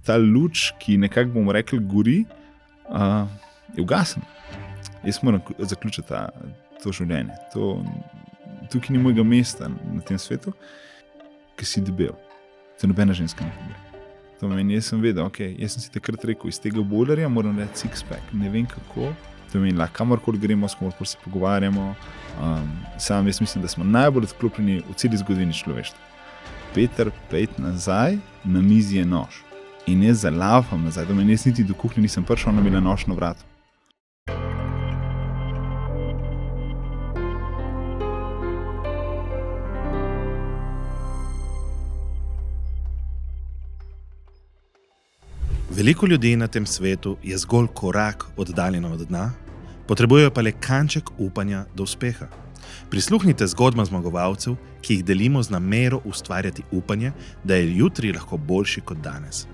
ta luč, ki nekako bomo rekli gori, je ugasen. Jaz moram zaključiti to življenje. Tukaj ni mojega mesta na tem svetu, ki si debel. To nobena ženska ne pobe. To meni, jaz sem vedel, jaz sem si takrat rekel, iz tega boilerja moram narediti six-pack. Ne vem kako. To meni, lahko kamorkoli gremo, s komorkoli se pogovarjamo. Sam jaz mislim, da smo najbolj odklopljeni v celi zgodovini človeštva. Peter, pejt nazaj, na mizi je nož. In jaz zalafam nazaj. To meni, jaz niti do kuhnje nisem prišel, ona imela nož na vratu. Veliko ljudi na tem svetu je zgolj korak oddaljeno od dna, potrebujejo pa le kanček upanja do uspeha. Prisluhnite zgodbam zmagovalcev, ki jih delimo z namero ustvarjati upanje, da je jutri lahko boljši kot danes.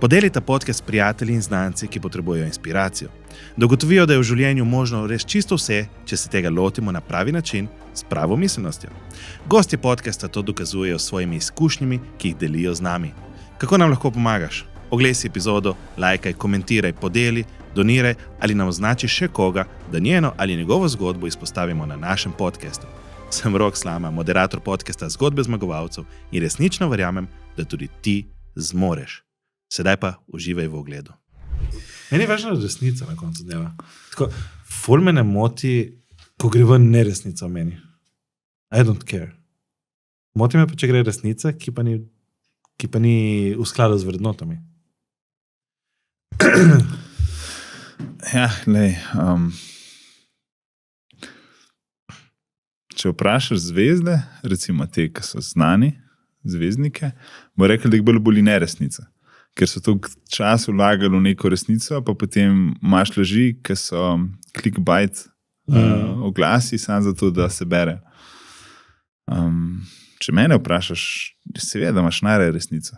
Podelite podcast s prijatelji in znanci, ki potrebujejo inspiracijo. Dogotovijo, da je v življenju možno res čisto vse, če se tega lotimo na pravi način, s pravo miselnostjo. Gostje podcasta to dokazujejo s svojimi izkušnjami, ki jih delijo z nami. Kako nam lahko pomagaš? Oglej si epizodo, lajkaj, komentiraj, podeli, doniraj ali nam označi še koga, da njeno ali njegovo zgodbo izpostavimo na našem podcastu. Sem Rok Slama, moderator podcasta Zgodbe zmagovalcev in resnično verjamem, da tudi ti zmoreš. Sedaj pa uživaj v ogledu. Meni je važna resnica na koncu dneva. Tako, ful me ne moti, ko gre ven neresnica o meni. I don't care. Moti me pa, če gre resnica, ki pa ni v skladu z vrednotami. Ja, če vprašaš zvezde, recimo te, ki so znani, zvezdnike, bo rekel, da jih bolj boli neresnica. Ker so to čas vlagali v neko resnico, pa potem imaš laži, ki so clickbait oglasi, samo zato, da se bere. Če mene vprašaš, seveda imaš najraje resnico.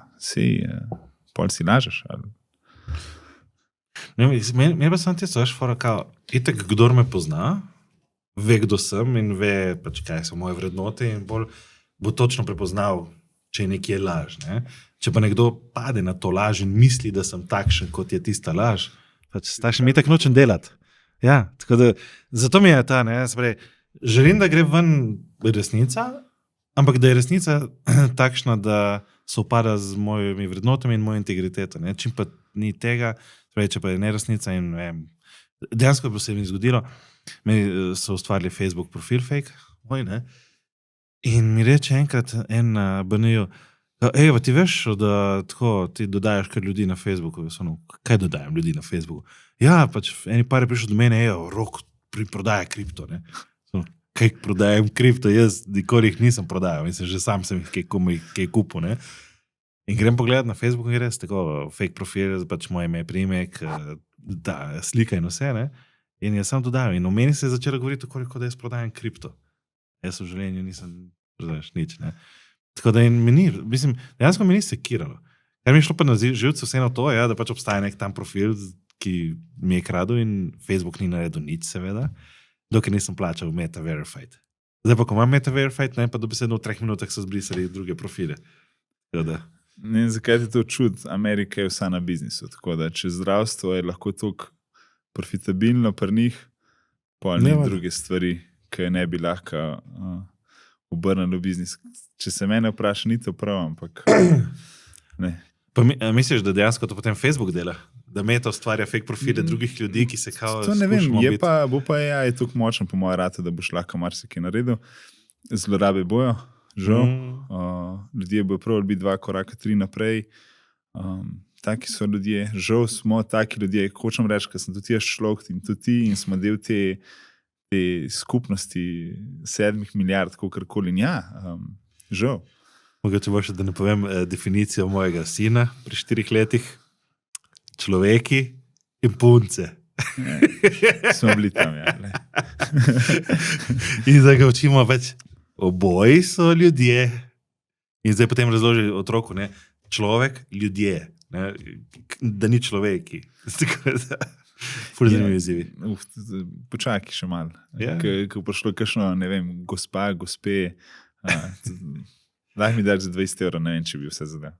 Pol si lažeš. Ali? Meni pa sem tisto, itak, kdor me pozna, ve, kdo sem in ve, pač, kaj so moje vrednote in bolj bo točno prepoznal, če je nekje laž. Ne? Če pa nekdo pade na to laž in misli, da sem takšen, kot je tista laž, pač s takšnim itak nočem delati. Ja, tako da, zato mi je ta, želim, da gre ven resnica, ampak da je resnica takšna, da se upada z mojimi vrednotami in mojo integriteto. Ne? Čim pa ni tega, če pa je neresnica in dejansko bi se mi zgodilo, mi so ustvarili Facebook profil fake, in mi reče enkrat en BNI-ju, ti veš, da tako ti dodajaš kar ljudi na Facebooku. Kaj dodajam ljudi na Facebooku? Ja, pač eni par je prišel do mene, Rok prodaja kripto. Ne? Kaj prodajam kripto, jaz nikoli jih nisem prodajal, mislim, že sam sem jih kaj kupil. Ne? In grem pogledat na Facebooku in res tako fake profil, pač moje ime, priimek, slika in vse, ne? In jaz sam dodajal. In o meni se je začelo govoriti, koliko da jaz prodajam kripto. Jaz v življenju nisem prodajaš nič, ne? Tako da dejansko mi ni sekiralo. Kar mi je šlo pa na živce vseeno to, da pač obstaja nek tam profil, ki mi je kradel in Facebook ni naredil nič, seveda, dokaj nisem plačal Meta Verified. Zdaj pa, ko imam Meta Verified, pa dobesedno v 3 minutah so zbrisali druge profile. Tako da... Ne, zakaj ti to čud? Amerika je vsa na biznisu, tako da če zdravstvo je lahko toliko profitabilno pri njih, pa ni druge stvari, ki ne bi lahko obrnili v biznis. Če se mene vpraša, ni to prav, ampak ne. Pa misliš, da dejansko to potem Facebook dela? Da Meta ustvarja fake profile drugih ljudi, ki se kao... To ne vem, bo pa je toliko močen po moje rate, da boš lahko marsikaj naredil. Zlorabe bojo. Žal, ljudje bojo prav biti 2 koraka, 3 naprej. Taki so ljudje, žal smo taki ljudje, hočem reči, ker sem tudi jaz človek in tudi ti in smo del te skupnosti 7 milijard, kakorkoli. Ja, žal. Mogoče boš, da ne povem definicijo mojega sina pri 4 letih. Človeki in punce. Smo bili tam, ja. In zdaj ga učimo več. Oboji so ljudje. In zdaj potem razloži otroku, ne, človek, ljudje, ne, da ni človeki. Ful zanimivi izzivi. Počakaj še malo. Ko prišlo kakšno, ne vem, gospa, gospe, daj mi dati za 20 €, ne vem, če bi vse zadel.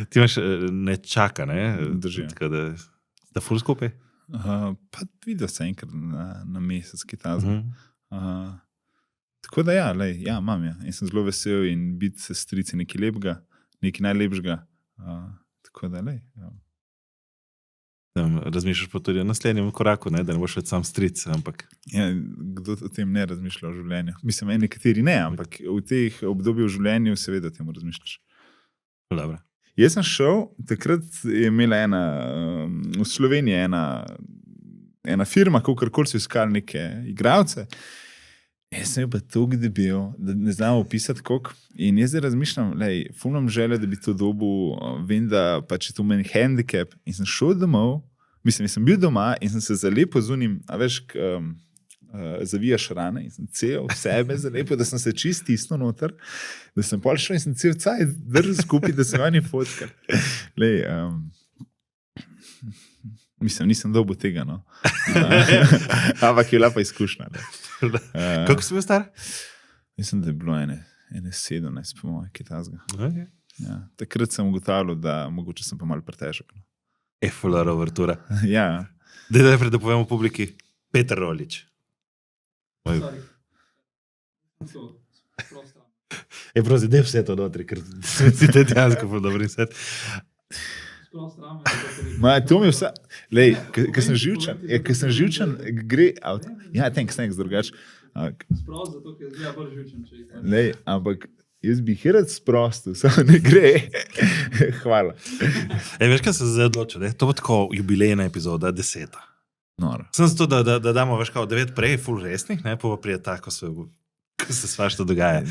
Ti imaš nečaka, ne? Drži. Tako da sta ful skupaj? Pa videl sem enkrat na mesec Kitajska. Tako da imam ja. In sem zelo vesel in biti sestrici nekaj lepega, nekaj najlepšega. Tako da, Razmišljaš pa tudi o naslednjem koraku, ne? Da ne boš več sam stric, ampak... Ja, kdo o tem ne razmišlja v življenju? Mislim, nekateri ne, ampak v teh obdobjih v življenju seveda o tem razmišljaš. Dobro. Jaz sem šel, takrat je imela v Sloveniji ena firma, kakorkoli so iskali neke igralce. Jaz sem pa toliko debil, da ne znam opisati koliko. In jaz zdaj razmišljam, ful imam želje, da bi to dobil, vem, da pač je to meni handicap. In sem šel domov, sem bil doma in sem se zalepil z unim, zavijaš rane in sem cel sebe zalepil, da sem se čist stisnil noter, da sem pol šel in sem cel caj držal skupaj, da sem oni fotkal. Nisem dobil tega, no. Ampak je bila pa izkušnja. Kako si bil star? Mislim, da je bilo ene 17, po mojem, Kitajska. Okay. Ja. Takrat sem ugotavljal, da mogoče sem pa malo pretežek. Fulara overtura. Ja. Daj najprej, da povemo publiki. Peter Rollič. Prosim, daj vse to notri, ker si te dejansko ful dobri svet. To mi je vse. Ker sem živčen, gre avt. Ja, thanks, drugač. Sprav zato, ker je bolj živčen. Ampak jaz bi rad sprostil, samo ne gre. Hvala. Veš, kaj se zdaj odločil? To bo tako jubilejna epizoda, 10. Noro. Sem zato, da damo več kao 9 prej, ful resnih, ne, pa prije tako se svašta dogaja.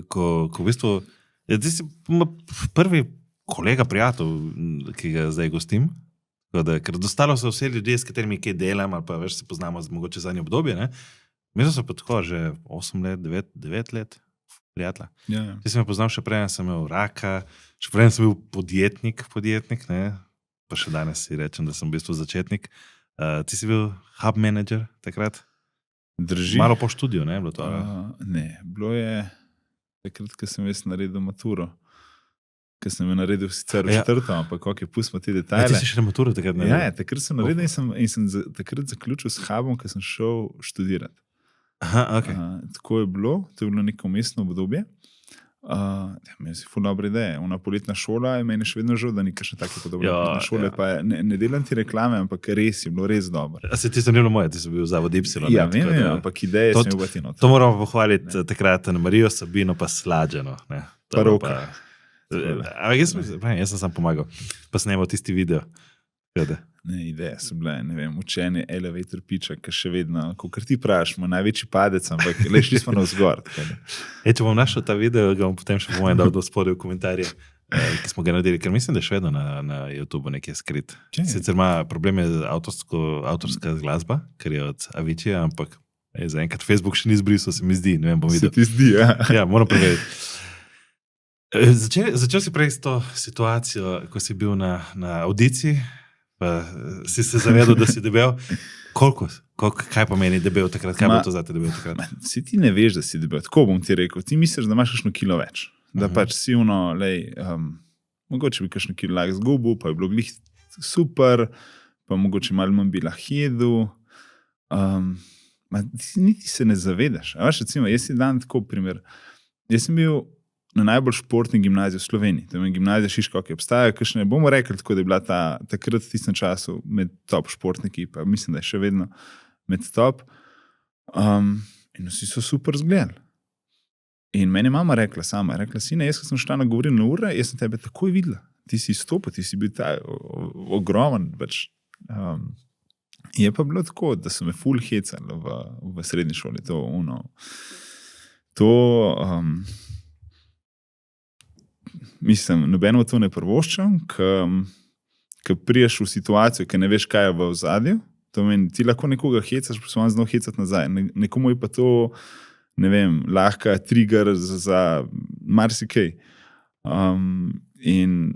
Ko v bistvu, ti si prvi kolega, prijatelj, ki ga zdaj gostim, ker dostalo so vse ljudje, s katerimi kaj delam, ali pa več se poznamo mogoče zadnje obdobje, ne. Mi so pa tako že 8 let, 9 let prijatelja. Ja. Ti si me poznal še prej, sem imel raka, še prej sem bil podjetnik, ne, pa še danes si rečem, da sem v bistvu začetnik. Ti si bil hub manager takrat? Drži. Malo po študiju, ne? Bilo to, ne, bilo je takrat, ko sem jaz naredil maturo. Ko sem jo naredil sicer v četrto, ampak kako je, pustimo te detajle. Ti si še na maturo takrat naredil? Ja, takrat sem naredil in sem takrat zaključil s hubom, ko sem šel študirati. Aha, ok. Tako je bilo neko umestno obdobje. Meni si ful dobre ideje. Ona poletna šola je meni še vedno žal, da ni kakšne take podobne poletne šole. Pa ne delam ti reklame, ampak res je bilo res dobro. A se ti sem bilo moje, ti si bil Zavod Y. Ja, vem, ampak ideje sem jo bati noter. To moramo pohvaliti takrat na Marijo, Sabino pa Slađeno. Pa Roka. Jaz sem sam pomagal. Pa snemal tisti video. Ne, ideje so bile, ne vem, učenje elevator pitcha, ki še vedno, kot ti praviš, ima največji padec, ampak šli smo na vzgor. Če bom našel ta video, ga bom potem še po mojem dal do spodaj v komentarje, ki smo ga naredili, ker mislim, da je še vedno na YouTube nekje skrit. Sicer ima probleme avtorska glasba, ker je od Avicii, ampak zaenkrat Facebook še ni zbrisal, se mi zdi, ne vem, bom videl. Se ti zdi, ja. Ja, moram preveriti. Začel si prej s to situacijo, ko si bil na audiciji, pa si se zavedal, da si debel. Kaj pomeni debel takrat? Kaj bo to za te debel takrat? Si ti ne veš, da si debel. Tako bom ti rekel. Ti misliš, da imaš kakšno kilo več. Da pač si mogoče bi kakšno kilo lahko zgubil, pa je bilo glih super, pa mogoče malo manj bi lahko jedel. Niti se ne zavedaš. Recimo, jaz si dan tako primer. Jaz sem bil na najbolj športni gimnaziji v Sloveniji. To je gimnazija Šiška, ki obstaja, kakšne, bomo rekli tako, da je bila takrat v tistem času med top športniki, pa mislim, da je še vedno med top. In vsi so super zgledali. In meni je mama rekla sama, sine, jaz sem šla na govorilne ure, jaz sem tebe takoj videla. Ti si izstopil, ti si bil ta ogromen. Je pa bilo tako, da so me ful hecali v srednji šoli. Mislim, nobeno to ne prvoščam, ko priješ v situacijo, ki ne veš, kaj je v ozadju. To meni, ti lahko nekoga hecaš, pa se vam znal hecati nazaj. Nekomu je pa to, ne vem, lahka trigger za marsikaj. In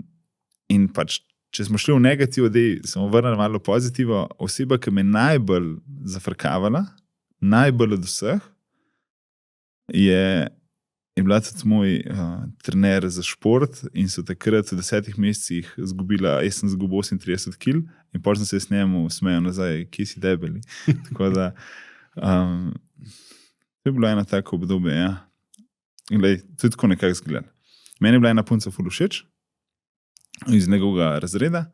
pač, če smo šli v negativo, sem vrnil malo pozitivo, oseba, ki me najbolj zafrkavala, najbolj od vseh, je je bila tudi moj trener za šport in so takrat v 10 mesecih izgubila, jaz sem izgubil 38 kg in potem sem se s njemu smejal nazaj, kje si debeli. Tako da, to je bilo eno tako obdobje, ja. In glej, to je tako nekako zgled. Meni je bila ena punca ful všeč iz njegovega razreda.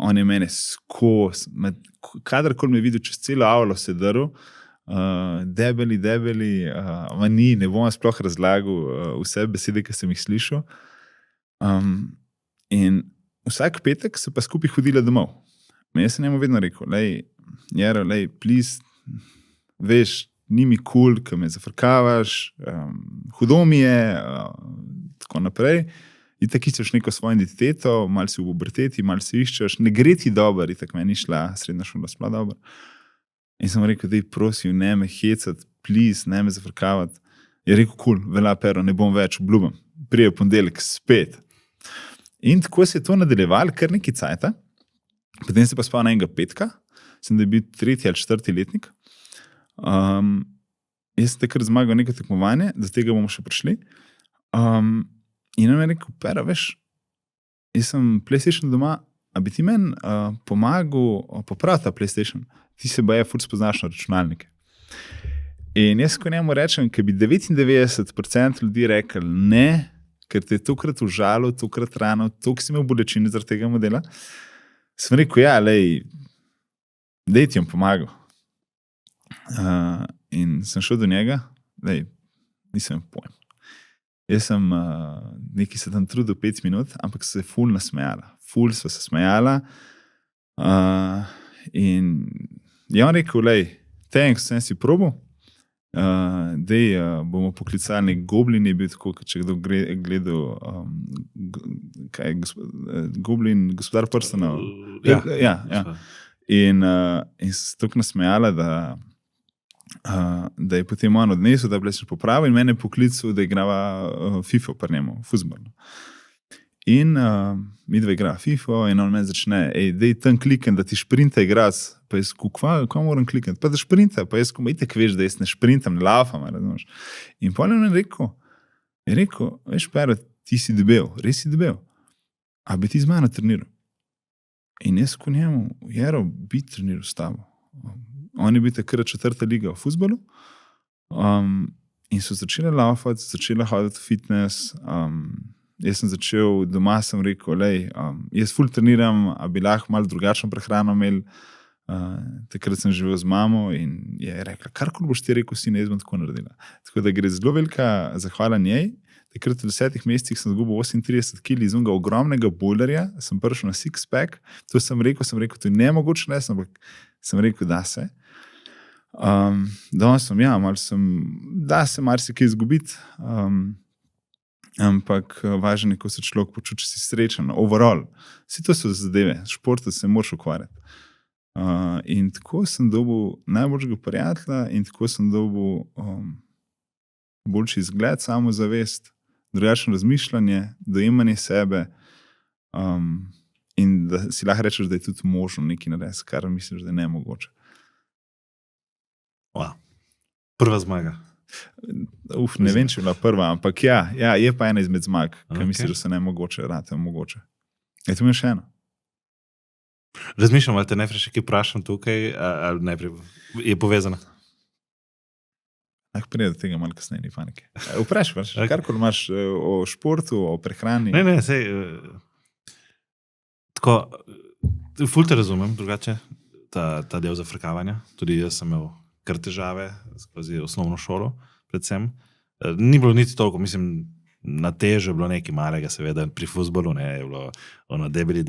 On je mene skos, kadarkoli me videl čez celo avlo se drl, debeli, ne bom sploh razlagal vse besede, ki sem jih slišal. In vsak petek se pa skupaj hodila domov. Jaz sem njemu vedno rekel, Jaro, please, veš, ni mi cool, ko me zafrkavaš, hudo mi je, tako naprej. Itak iščeš neko svojo identiteto, malo si v puberteti, malo si iščeš, ne gre ti dobro, itak meni šla srednja šola sploh dobro. In sem rekel, daj prosil, ne me hecati, please, ne me zafrkavati. Je rekel, cool, velja pero, ne bom več, obljubam. Prije ponedeljek spet. In tako se je to nadaljevalo, kar neki cajta. Potem se pa spal na enega petka, sem da je bil 3. ali 4. letnik. Jaz sem takrat zmagal neko tekmovanje, do tega bomo še prišli. In on mi je rekel, Pero, veš, jaz sem PlayStation doma, a bi ti meni pomagal popraviti ta PlayStation? Ti se baje ful spoznaš na računalnike. In jaz ko njemu rečem, ker bi 99% ljudi rekel ne, ker te je tokrat užalil, tokrat ranil, toliko si imel bolečine zaradi tega modela, sem rekel, ja, daj ti jim pomagal. In sem šel do njega, nisem pojem. Jaz sem nekaj se tam trudil 5 minut, ampak se je ful nasmejala. Ful sva se smejala. In je on rekel, thanks, sem si probal. Bomo poklicali nek Goblin, je bil tako, če kdo gledal Goblin, Gospodar prstanov. Ja. In se tako nasmejala, da je potem on odnesel, da je še popravil in mene poklical, da igrava FIFA pri njemu, fuzbol. In mi dva igra FIFA in on meni začne, daj tam klikam, da ti šprinta igrac, pa jaz kva moram klikati, pa da šprinta, pa jaz itak veš, da jaz ne šprintam, ne lafam, razumeš. In potem je rekel, veš, Pero, ti si debel, res si debel, a bi ti z mano treniral? In jaz ko njemu, Jaro, bi treniral s tabo. On je bil takrat 4. liga v fuzbolu in so začeli laufati, začeli hoditi v fitness. Jaz sem začel, doma sem rekel, jaz ful treniram, a bi lahko malo drugačno prehrano imel. Takrat sem živel z mamo in je rekla, karkoli boš ti rekel, sine, jaz bom tako naredila. Tako da gre zelo velika zahvala njej. Takrat v 10 mesecih sem zgubil 38 kg iz unega ogromnega bojlerja, sem prišel na six-pack, to sem rekel, to je nemogoče, ampak sem rekel, da se. Danes sem, da se marsikaj izgubiti, ampak važno je, ko se človek počuti, če si srečen, overall. Vsi to so zadeve, športu se moraš ukvarjati. In tako sem dobil najboljšega prijatelja in tako sem dobil boljši izgled, samozavest, drugačno razmišljanje, dojemanje sebe in da si lahko rečeš, da je tudi možno nekaj narediti, kar misliš, da je nemogoče. Wow. Prva zmaga. Ne vem, če je bila prva, ampak ja, je pa ena izmed zmag, ki misliš, da se nemogoče, rade mogoče. Je to mi še eno? Razmišljam, ali te najprej še kaj vprašam tukaj, ali najprej je povezana? Prije do tega malo kasneje, ni panike. Vprašaš, karkoli imaš o športu, o prehrani? Ne, sej, tako, ful te razumem, drugače, ta del zafrkavanja. Tudi jaz sem imel kar težave skozi osnovno šolo, predvsem. Ni bilo niti toliko, mislim, na teže bilo nekaj malega, seveda, pri fuzbolu, je bilo ono debeli.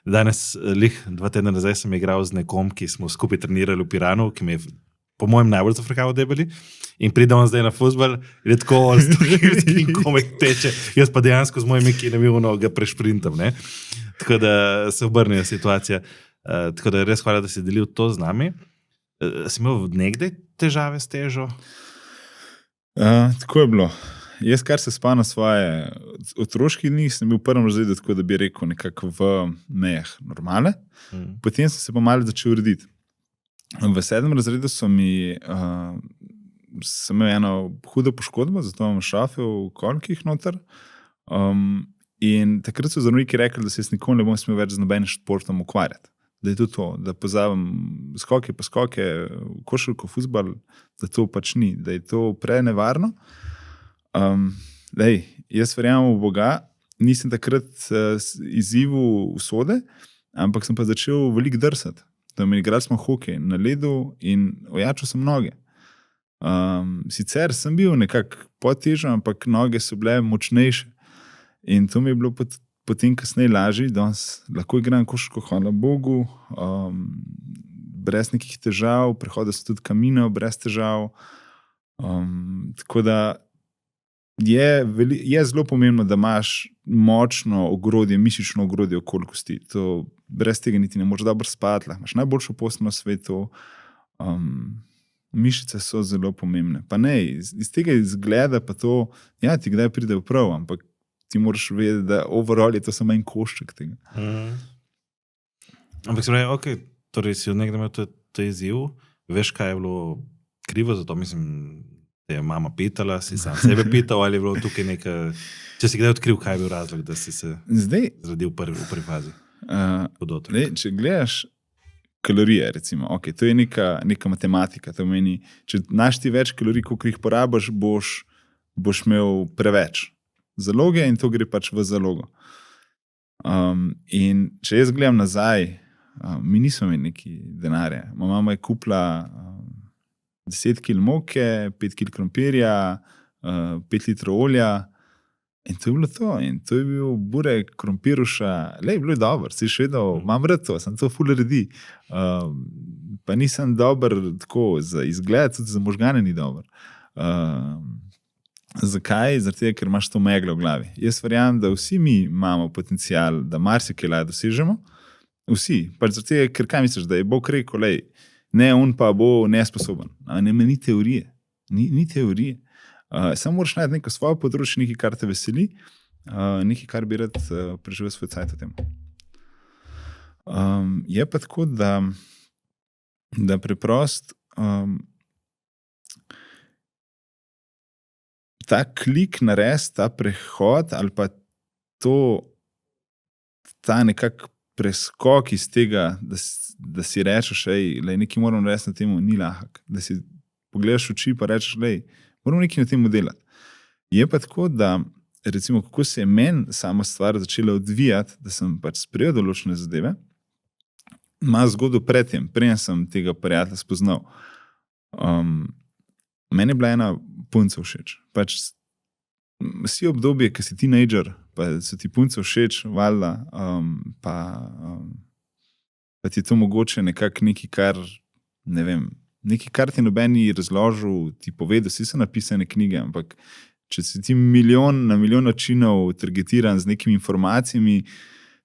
Danes, 2 tedna nazaj sem igral z nekom, ki smo skupaj trenirali v Piranu, ki me je po mojem najbolj zafrkaval debeli in pride on zdaj na fuzbol in je tako, in komaj teče. Jaz pa dejansko z mojimi kinami ga prešprintam, ne. Tako da se obrnejo situacija. Tako da je res hvala, da si delil to z nami. Si imel nekdaj težave s težo? Tako je bilo. Jaz, kar se spomnim svoje otroških dni, sem bil v prvem razredu, tako da bi rekel nekako v mejah normale. Potem sem se pa malo začel urediti. V 7. razredu so mi sem imel eno hudo poškodbo, zato imam šrafe v kolkih noter. In takrat so zdravniki rekli, da se jaz nikoli ne bom smel več z nobenim športom ukvarjati. Da je to, da pozabim skoke, košarko, fuzbal, da to pač ni, da je to prenevarno. Jaz verjamem v Boga, nisem takrat izzivu usode, ampak sem pa začel veliko drsati. Igrali smo hokej na ledu in ojačal sem noge. Sicer sem bil nekako podtežen, ampak noge so bile močnejše. In to mi je bilo potem kasneje lažje, danes lahko igram košarko, hvala Bogu, brez nekih težav, prehodil sem tudi kamino brez težav. Tako da je zelo pomembno, da imaš močno ogrodje, mišično ogrodje okoli kosti. To brez tega niti ne moreš dobro spati, imaš najboljšo posteljo na svetu. Mišice so zelo pomembne. Pa ne, iz tega izgleda pa to, ja, ti kdaj pride v prav, ampak ti moraš vedeti, da overall je to samo en košček tega. Ampak se pravi, ok, torej si od nekdaj imel to izziv, veš, kaj je bilo krivo, zato mislim, te je mama pitala, si sam sebe pital, ali je bilo tukaj neka, če si kdaj odkril, kaj je bil razlog, da si se zrodil v prvi fazi? Če gledaš kalorije, recimo, ok, to je neka matematika, to meni, če našti več kalorij, koliko jih porabiš, boš imel preveč zaloge in to gre pač v zalogo. In če jaz gledam nazaj, mi nismo imeli neki denarja. Moja mama je kupila 10 kg moke, 5 kg krompirja, 5 litrov olja in to je bilo to. In to je bil burek krompiruša. Bilo je dobro, si še vedno, imam rad to, sem to ful redi. Pa nisem dober tako za izgled, tudi za možgane ni dober. Zakaj? Zato, ker imaš to meglo v glavi. Jaz verjamem, da vsi mi imamo potencial, da marsikaj lahko dosežemo. Vsi. Pač zato, ker kaj misliš, da je Bog rekel, ne, on pa bo nesposoben. Ni teorije. Ni teorije. Samo moraš najti neko svojo področje, nekaj, kar te veseli, nekaj, kar bi rad preživel svoj cajt v tem. Je pa tako, da preprost ta klik narediti, ta prehod ali pa ta nekak preskok iz tega, da si rečeš, nekaj moram narediti na temu, ni lahek. Da si pogledaš v oči pa rečeš, moram nekaj na temu delati. Je pa tako, da recimo, kako se je meni sama stvar začela odvijati, da sem pač sprejel določene zadeve, malo zgodil predtem, preden sem tega prijatelja spoznal. Meni je bila ena punca všeč. Pač si obdobje, ki si teenager, pa so ti punce všeč, valjda, pa ti to mogoče nekako nekaj, kar, ne vem, nekaj, kar ti noben ni razložil, ti povedal, si so napisane knjige, ampak če si ti na milijon načinov targetiran z nekimi informacijami,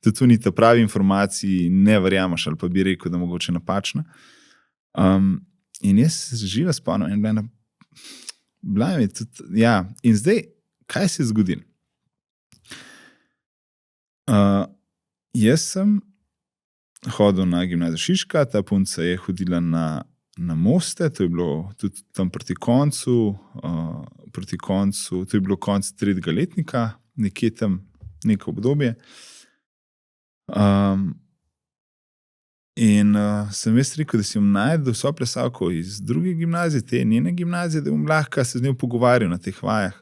tudi to ni ta pravi informaciji, ne verjamaš, ali pa bi rekel, da mogoče napačna. In jaz se živa spomnim, in zdaj, kaj se je zgodilo? Jaz sem hodil na gimnazijo Šiška, ta punca je hodila na Moste, to je bilo tudi tam proti koncu, to je bilo konc 3. letnika, nekje tam neko obdobje. In sem jaz rekel, da si bom najdel vso plesalko iz druge gimnazije, te njene gimnazije, da bom lahko se z njo pogovarjal na teh vajah.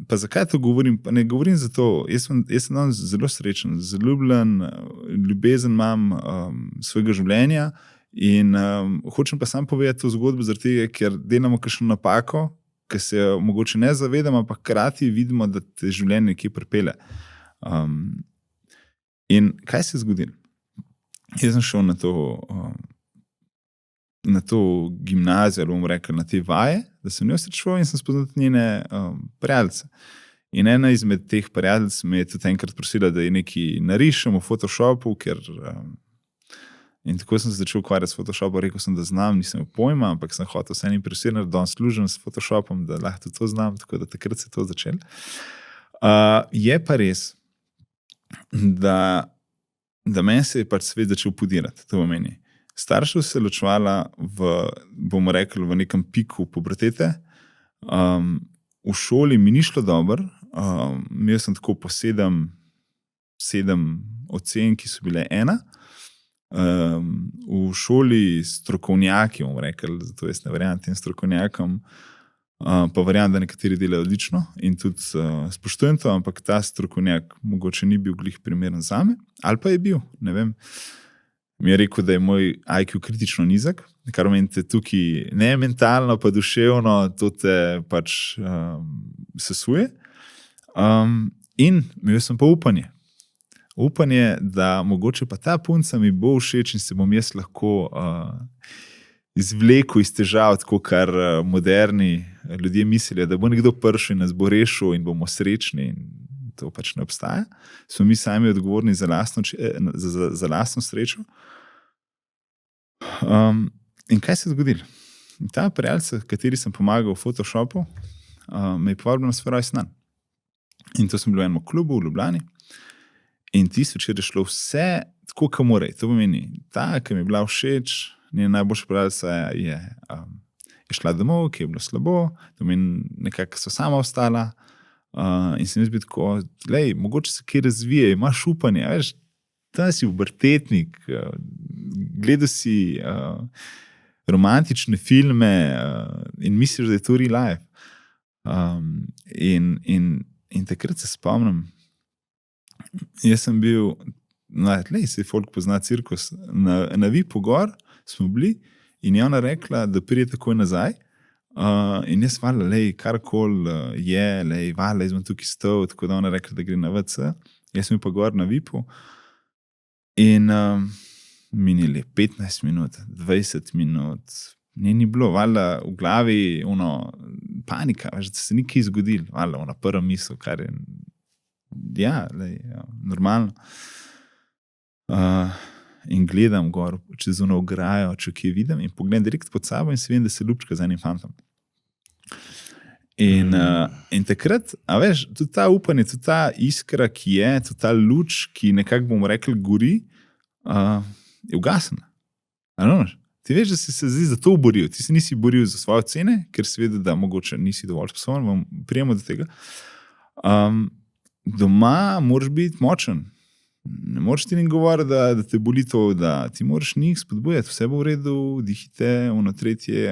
Pa zakaj to govorim? Pa ne govorim zato, jaz sem danes zelo srečen, zaljubljen, ljubezen imam svojega življenja in hočem pa sam povedati to zgodbo zaradi tega, ker delamo kakšno napako, ki se mogoče ne zavedamo, pa hkrati vidimo, da te življenje nekje pripelje. In kaj se je zgodilo? Jaz sem šel na to gimnazijo, ali bom rekel, na te vaje, da sem njo srečal in sem spoznal njene prijateljice. In ena izmed teh prijateljic me je tudi enkrat prosila, da je nekaj narišem v Photoshopu, in tako sem se začel ukvarjati s Photoshopom, rekel sem, da znam, nisem pojma, ampak sem hotel vse impresirati, da služim s Photoshopom, da lahko to znam, tako da takrat se je to začelo. Je pa res, da meni se je pač svet začel podirati, to pomeni. Starša se ločevala bomo rekli, v nekem piku pubertete. V šoli mi ni šlo dobro, imel sem tako po 7 ocen, ki so bile 1. V šoli strokovnjaki, bomo rekli, zato jaz ne verjamem tem strokovnjakom, pa verjamem, da nekateri delajo odlično in tudi spoštujem to, ampak ta strokovnjak mogoče ni bil glih primeren zame, ali pa je bil, ne vem. Mi je rekel, da je moj IQ kritično nizek, kar menite tukaj ne mentalno, pa duševno, to te pač sesuje. In imel sem pa upanje. Upanje, da mogoče pa ta punca mi bo všeč in se bom jaz lahko izvlekel iz težav, tako kar moderni ljudje mislijo, da bo nekdo prišel in nas bo rešil in bomo srečni in to pač ne obstaja. Smo mi sami odgovorni za lastno srečo. In kaj se je zgodilo? Ta prijateljica, kateri sem pomagal v Photoshopu, me je povabil na svoj rojstni dan. In to sem bil v enem klubu v Ljubljani. In tisti večer je šlo vse tako, kot mora. To pomeni, ta, ki mi je bila všeč, njena najboljša prijateljica je šla domov, ki je bilo slabo, to pomeni, nekako so sama ostala. In sem jaz bil tako, lej, mogoče se kaj razvije, imaš upanje, veš, tam si pubertetnik, gledal si romantične filme in misliš, da je to real life. In takrat se spomnim, jaz sem bil, se folk pozna cirkus, na Vipu gor smo bili in je ona rekla, da prije takoj nazaj. In jaz valjda, karkoli je, valjda, jaz bom tukaj stal, tako da ona rekla, da gre na WC. Jaz sem bil pa gor na Vipu in minili 15 minut, 20 minut, ni bilo, valjda v glavi panika, veš, da se ni kaj zgodilo, valjda, prva misel, kar je, normalno. In gledam gor čez ograjo, če kje vidim in pogledam direkt pod sabo in se vem, da se ljubčka z enim fantom. In takrat, a veš, tudi ta upanje, tudi ta iskra, ki je, tudi ta luč, ki nekako bomo rekli gori, je ugasnila. Ti veš, da si se zdaj za to boril. Ti se nisi boril za svoje ocene, ker si vedel, da mogoče nisi dovolj sposoben, prijemo do tega. Doma moraš biti močen. Ne moreš ti ni govoriti, da te boli to, da ti moraš njih spodbujati, vse bo v redu, dihite, tretje,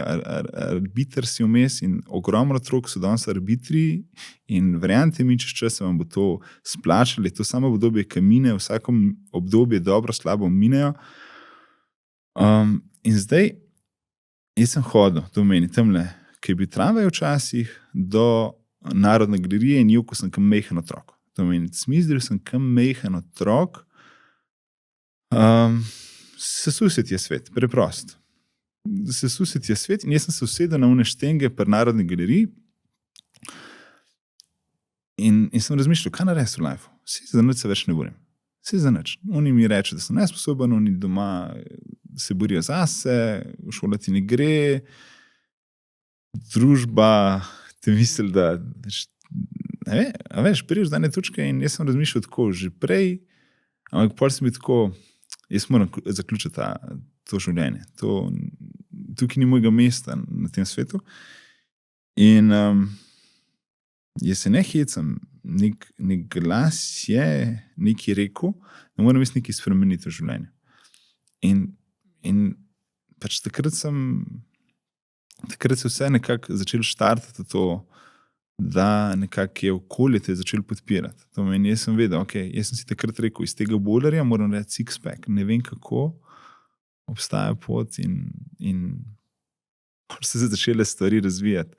arbiter si vmes in ogromno otrok so danes arbitri in verjamete mi, čez čas vam bo to splačali, to samo obdobje, ki mine, vsako obdobje dobro, slabo minejo. In zdaj, jaz sem hodil, to meni, tamle, ki je bil tramvaj včasih, do Narodne galerije in ko sem kam mehen otrok. To meni, smizdil sem kam mehen otrok, sesul se ti je svet, preprost. Sesul se ti je svet in jaz sem se usedel na one štenge pri Narodni galeriji in sem razmišljal, kaj narediti v lifeu? Za nič se več ne borim. Za nič. Oni mi reče, da sem nesposoben, oni doma se borijo zase, v šola ti ne gre, družba te misli, da a veš, priješ dane točke in jaz sem razmišljal tako že prej, ampak pol sem bil tako, jaz moram zaključiti to življenje. Tukaj ni mojega mesta na tem svetu. In jaz se ne hecam, nek glas je nekaj rekel, da moram jaz nekaj spremeniti v življenju. In pač takrat se vse nekako začel štartati to, da nekako je okolje te začel podpirati. To meni, jaz sem vedel, jaz sem si takrat rekel, iz tega bolerja moram reči six-pack. Ne vem kako, obstaja pot in se začele stvari razvijati.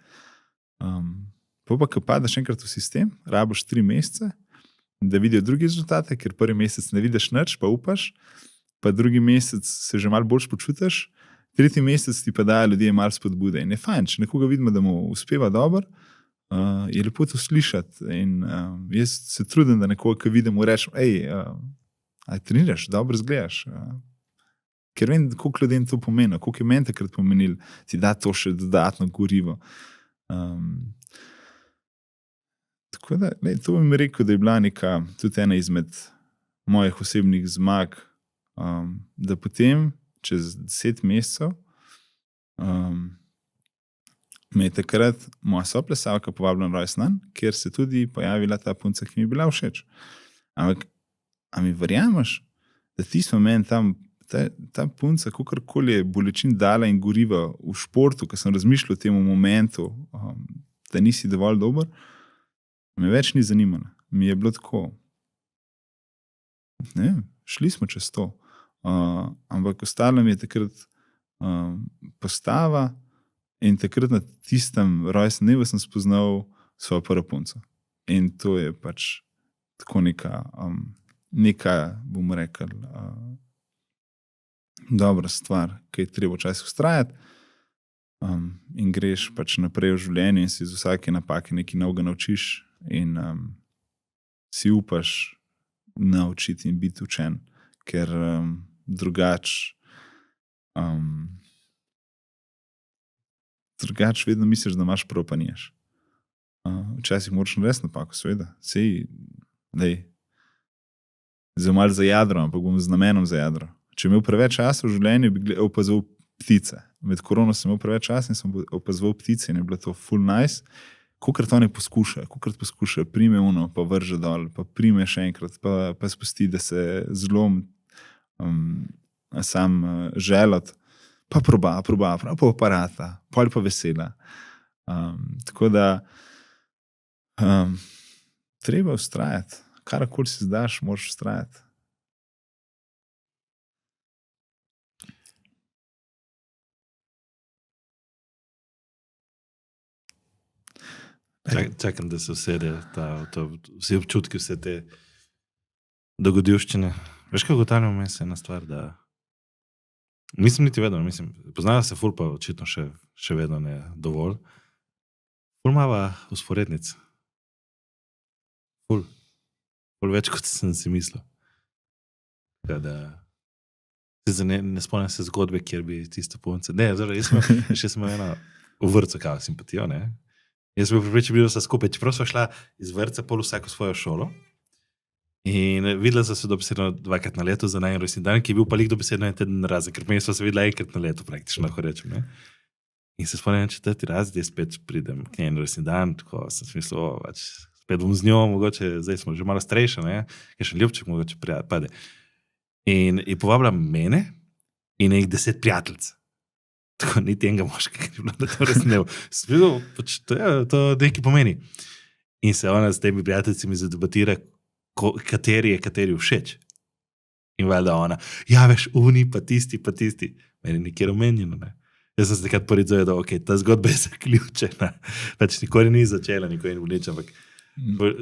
Pa, ko padaš enkrat v sistem, rabiš 3 mesece, da vidijo drugi rezultate, ker prvi mesec ne vidiš nič, pa upaš, pa drugi mesec se že malo bolj počutiš, tretji mesec ti pa dajo ljudje malo spodbude. In je fajn, če nekoga vidimo, da mu uspeva dobro, je lepo to slišati. In jaz se trudim, da nekoga, ki vidim, mu rečem, aj treniraš, dobro izgledaš. Ker vem, koliko ljudem to pomeni, koliko je meni takrat pomenil, ti da to še dodatno gorivo. Tako da, to bi mi rekel, da je bila tudi ena izmed mojih osebnih zmag, da potem čez 10 mesecev, me je takrat moja soplesalka povabila na rojstni dan, kjer se tudi pojavila ta punca, ki mi je bila všeč. Ampak, a mi verjameš, da ti smo meni tam, ta punca, kakorkoli je bolečin dala in goriva v športu, ko sem razmišljal o tem momentu, da nisi dovolj dober, me več ni zanimala. Mi je bilo tako, ne vem, šli smo čez to. Ampak ostalo mi je takrat postava in takrat na tistem rojstnem dnevu sem spoznal svojo prvo punco. In to je pač tako neka, bomo rekel, dobra stvar, ki je treba včasih vztrajati in greš pač naprej v življenju in si z vsake napake nekaj novega naučiš in si upaš naučiti in biti učen, ker drugač vedno misliš, da imaš prav, pa niješ. Včasih moraš narediti napako, seveda. Sej, zdaj malo za jadro, ampak bom z namenom za jadro. Če imel preveč časa v življenju, bi opazoval ptice. Med korono sem imel preveč časa in sem opazoval ptice in je bilo to full nice. Kolikrat oni poskuša, prime uno, pa vrže dol, pa prime še enkrat, pa spusti, da se zlom sam želot, pa proba, pa aparata, pol pa vesela. Tako da treba vztrajati. Karakoli si zdaš, moraš vztrajati. Čakam, da se usede vsi občutki, vse te dogodivščine. Veš, kako ugotavljam vmes ena stvar, da nisem niti vedel, poznala se ful, pa očitno še vedno ne dovolj. Ful mava usporednic. Ful več, kot sem si mislil. Ne spomnim se zgodbe, kjer bi tista punca. Ne, še sem ena v vrcu kao simpatijo, ne? Jaz sem bil pripričan, da so skupaj, čeprav so šla iz vrca pol vsako svojo šolo in videla so se dobesedno 2-krat na leto za najin rojstni dan, ki je bil pa lik dobesedno en teden razen, ker mi so se videla 1-krat na leto praktično, lahko rečem, ne? In se spomnim, 4. razred, jaz spet pridem k njej na rojstni dan, tako sem smislil, spet bom z njo, mogoče, zdaj smo že malo starejša, ne? Kaj še ljubček mogoče pade. In je povabila mene in nekih 10 prijateljc. Tako niti enega moškega ni bilo, da to res ne bo. Spredil, pač to nekaj pomeni. In se ona s temi prijateljcami zadebatira, kateri je kateri všeč. In valjda ona, ja, veš, uni, pa tisti. Meni nikjer omenjeno, ne. Jaz sem se takrat poredzoval, da ok, ta zgodba je zaključena. Pač nikoli ni začela, nikoli ni vleč, ampak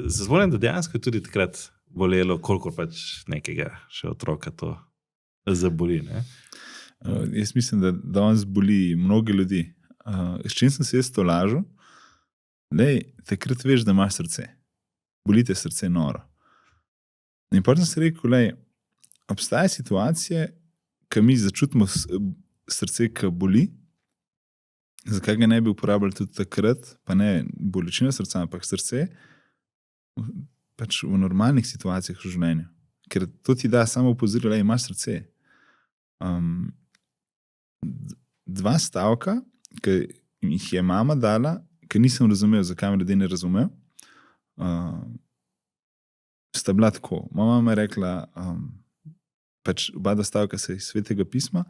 se spomnim, da dejansko je tudi takrat bolelo, koliko pač nekega še otroka to zaboli, ne. Jaz mislim, da danes boli mnogi ljudi. S čim sem se jaz to lažil? Takrat veš, da imaš srce. Boli te srce noro. In potem sem se rekel, obstaja situacije, ko mi začutimo srce, ko boli, zakaj ga ne bi uporabljali tudi takrat, pa ne bolečina srca, ampak srce, pač v normalnih situacijah v življenju. Ker to ti da samo opozorilo, imaš srce. 2 stavka, ki jih je mama dala, ki nisem razumel, zakaj me ljudje ne razumejo, sta bila tako. Moja mama je rekla, pač oba 2 stavka se iz Svetega pisma,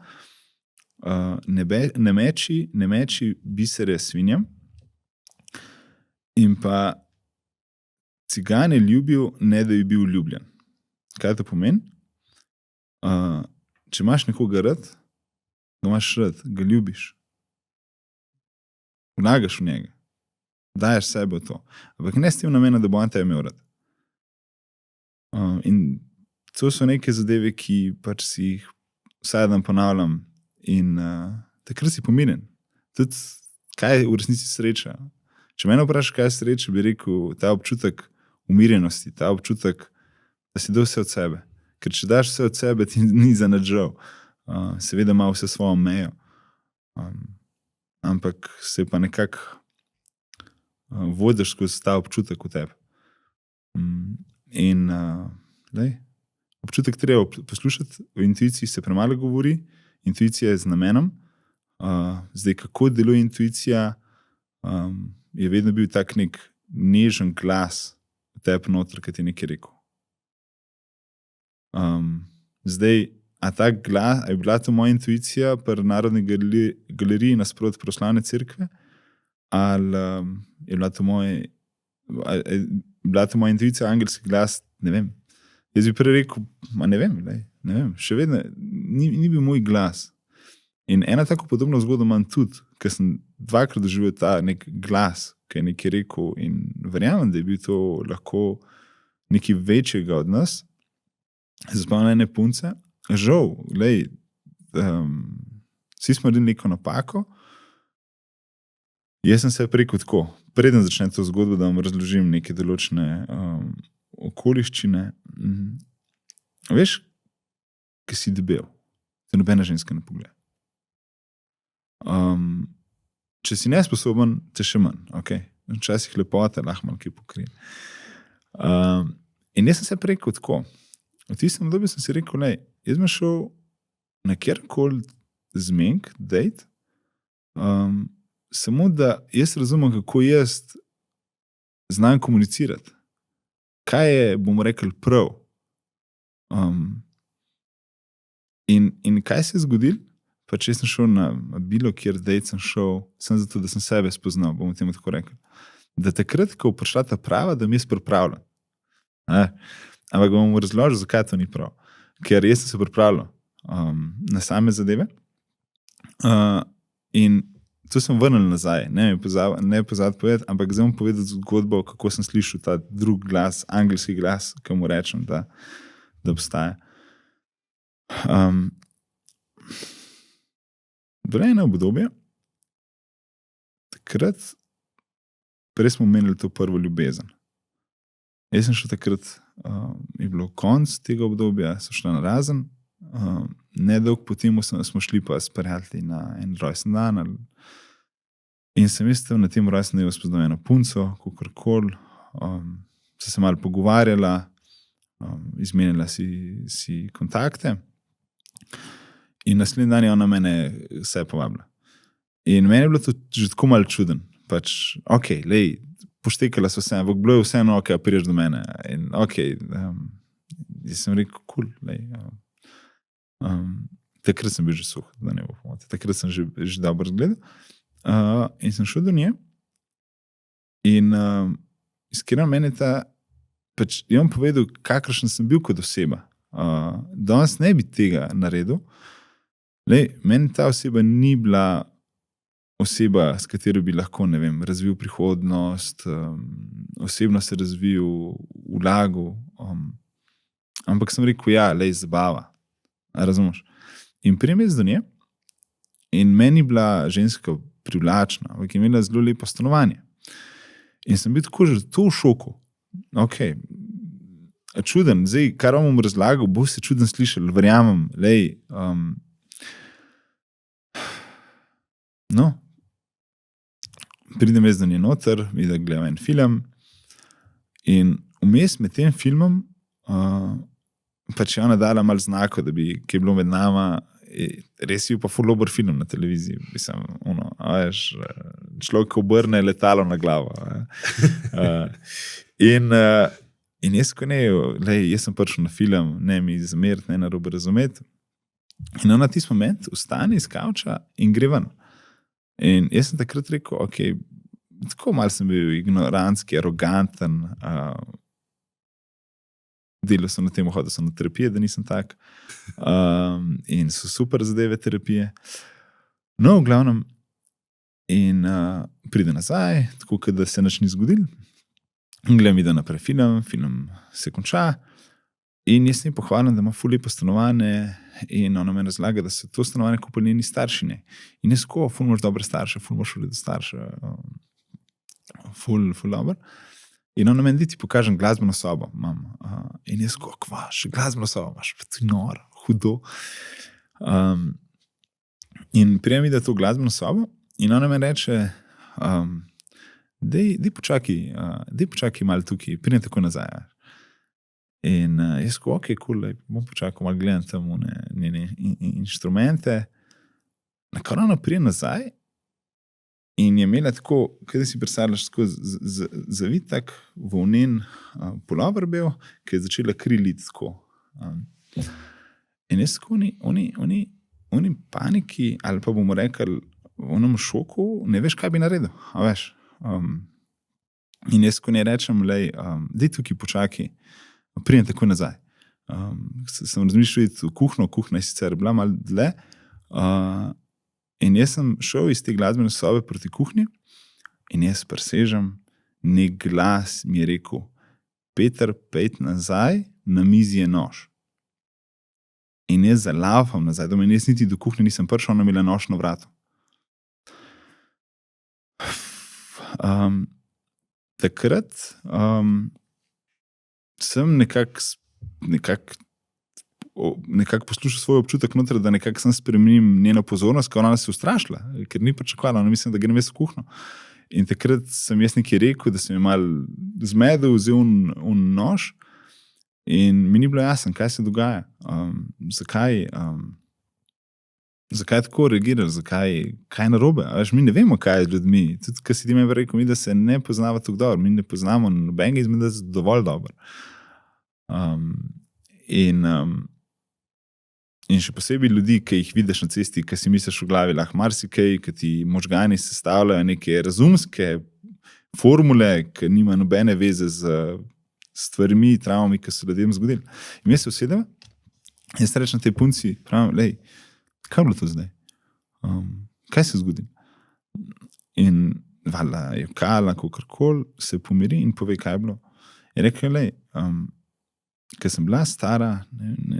ne meči bisere svinjam in pa cigan je ljubil, ne da je bil ljubljen. Kaj to pomeni? Če imaš nekoga rad, ga imaš rad, ga ljubiš. Vlagaš v njega. Daješ sebe v to. Ampak ne s tem namena, da bo on te imel rad. In to so neke zadeve, ki pač si jih vsaj dan ponavljam in takrat si pomiren. Tudi, kaj je v resnici sreča? Če mene vprašaš, kaj je sreča, bi rekel, ta občutek umirjenosti, ta občutek, da si dal vse od sebe. Ker če daš vse od sebe, ti ni za nič žal. Seveda ima vse svojo mejo. Ampak se pa nekako vodiš skozi ta občutek v tebi. In občutek treba poslušati, v intuiciji se premalo govori intuicija je z namenom. Zdaj, kako deluje intuicija, je vedno bil tak nek nežen glas v tebi noter, ki ti je nekaj rekel. Zdaj, a ta glas, a je bila to moja intuicija pri Narodni galeriji nasproti pravoslavne cerkve, ali je bila to moja intuicija, angelski glas, ne vem. Jaz bi prej rekel, ne vem, še vedno ni bil moj glas. In ena tako podobna zgodba imam tudi, ker sem 2krat doživel ta nek glas, ki je nekaj rekel in verjamem, da je bil to lahko nekaj večjega od nas. Spomnim ene punce, žal, vsi smo naredili neko napako. Jaz sem se rekel tako, preden začnem to zgodbo, da vam razložim neke določene okoliščine. Veš, ki si debel, te nobena ženska ne pogleda. Če si nesposoben, te še manj, ok? Včasih lepota lahko malo kaj pokrije. In jaz sem se rekel tako, v tistem obdobju sem si rekel, jaz bom šel na kjerkoli zmenk, dejt, samo da jaz razumem, kako jaz znam komunicirati. Kaj je, bomo rekli, prav. In kaj se je zgodilo? Pač jaz sem šel na bilo kjer dejt, sem šel, sem zato, da sem sebe spoznal, bomo temu tako rekli. Da takrat, ko je prišla ta prava, da mi jaz pripravljam. Ampak bom razložil, zakaj to ni prav. Ker jaz sem se pripravljal na same zadeve in to sem vrnil nazaj. Ne pozad povedati, ampak zdaj bom povedal zgodbo, kako sem slišal ta drug glas, angelski glas, ki mu rečem, da obstaja. Bilo je eno obdobje, takrat, prej smo omenili to prvo ljubezen. Jaz sem šel takrat, je bilo konc tega obdobja, so šla na razen, nedolgo potem smo šli pa s prijatelji na en rojsten dan, in sem jaz na tem rojstnem dnevu spoznal eno punco, kakorkoli, so se malo pogovarjala, izmenjala si kontakte, in naslednji dan je ona mene vse povabila. In meni je bilo to že tako malo čuden, pač, ok, poštekala so vse, ampak bilo je vseeno, ok, prideš do mene. In ok, jaz sem rekel, cool, takrat sem bil že suh, da ne bo pomote. Takrat sem že dobro zgledal. In sem šel do nje in iskreno meni ta, pač je on povedal, kakršen sem bil kot oseba. Danes ne bi tega naredil. Meni ta oseba ni bila oseba, s katero bi lahko, ne vem, razvil prihodnost, osebno se razvil, vlagal, ampak sem rekel, zabava. Razumeš? In prijem jaz do nje in meni bila ženska privlačna, ampak je imela zelo lepo stanovanje. In sem bil tako že to v šoku. Ok, čuden, zdaj, kar vam bom razlagal, bo se čuden slišal, verjamem, pridem jaz do nje noter, da gledam en film in vmes med tem filmom pač je ona dala malo znako, da bi, ki je bilo med nama, res je pa ful dober film na televiziji, mislim, človek obrne letalo na glavo. In jaz ko jaz sem prišel na film, ne mi zameriti, ne narobe razumeti. In ona tisti moment vstane iz kavča in gre ven. In jaz sem takrat rekel, ok, tako malo sem bil ignorantski, aroganten, delal sem na tem, hodil sem na terapije, da nisem tak, in so super zadeve terapije. No, v glavnem, in pride nazaj, tako da se nič ni zgodil, in gledam, da naprej film se konča, in jaz sem pohvalen, da ima ful lepo stanovanje, in ona me razlaga, da so to stanovanje kupili njeni starši. In jaz ko, ful imaš dobre starše, ful imaš vredno starše, ful dober. In ona meni, ti pokažem glasbeno sobo, imam. In jaz ko, kva, še glasbeno sobo imaš, pa to je noro, hudo. In prijem mi, da to glasbeno sobo, in ona me reče, dej počakaj malo tukaj, prijem tako nazaj. In jaz ko, ok, cool, bom počakal, malo gledam tam njene inštrumente, na kar ona prije nazaj in je imela tako, kaj si predstavljaš, tako zavitak volnen pulover bil, ki je začela kri liti tako. In jaz tako oni paniki, ali pa bomo rekli, v onem šoku, ne veš, kaj bi naredil, a veš. In jaz ko ne rečem, dej tukaj počakaj, prijem tako nazaj. Sem razmišljal iti v kuhno, kuhna je sicer bila malo dlje, in jaz sem šel iz te glasbene sobe proti kuhnji in jaz presežem, nek glas mi je rekel, Peter, pejt nazaj, na mizi je nož. In jaz zalafam nazaj, doma in jaz niti do kuhnje nisem prišel, ona imela nož na vratu. Takrat sem nekako poslušal svoj občutek noter, da nekako sem spremenim njeno pozornost, ker ona se ustrašila, ker ni pričakovala, ona mislim, da grem jaz v kuhno. In takrat sem jaz nekaj rekel, da sem je malo zmedel, vzel nož in mi ni bilo jasno, kaj se dogaja, zakaj tako reagiraš, kaj je narobe, veš, mi ne vemo, kaj je z ljudmi, tudi, kar si ti meni rekel, mi, da se ne poznava tako dobro, mi ne poznamo nobenega izmed nas dovolj dobro. In še posebej ljudi, ki jih vidiš na cesti, ki si misliš v glavi, lahko marsikaj, ki ti možgani sestavljajo neke razumske formule, ki nima nobene veze z stvarmi, travmami, ki so ljudem zgodili. In jaz se usedem, jaz rečem tej punci, pravim, kaj je bilo to zdaj? Kaj se zgodi? In valjda je jokala, kakorkoli, se pomiri in pove, kaj je bilo. Je rekel, ker sem bila stara,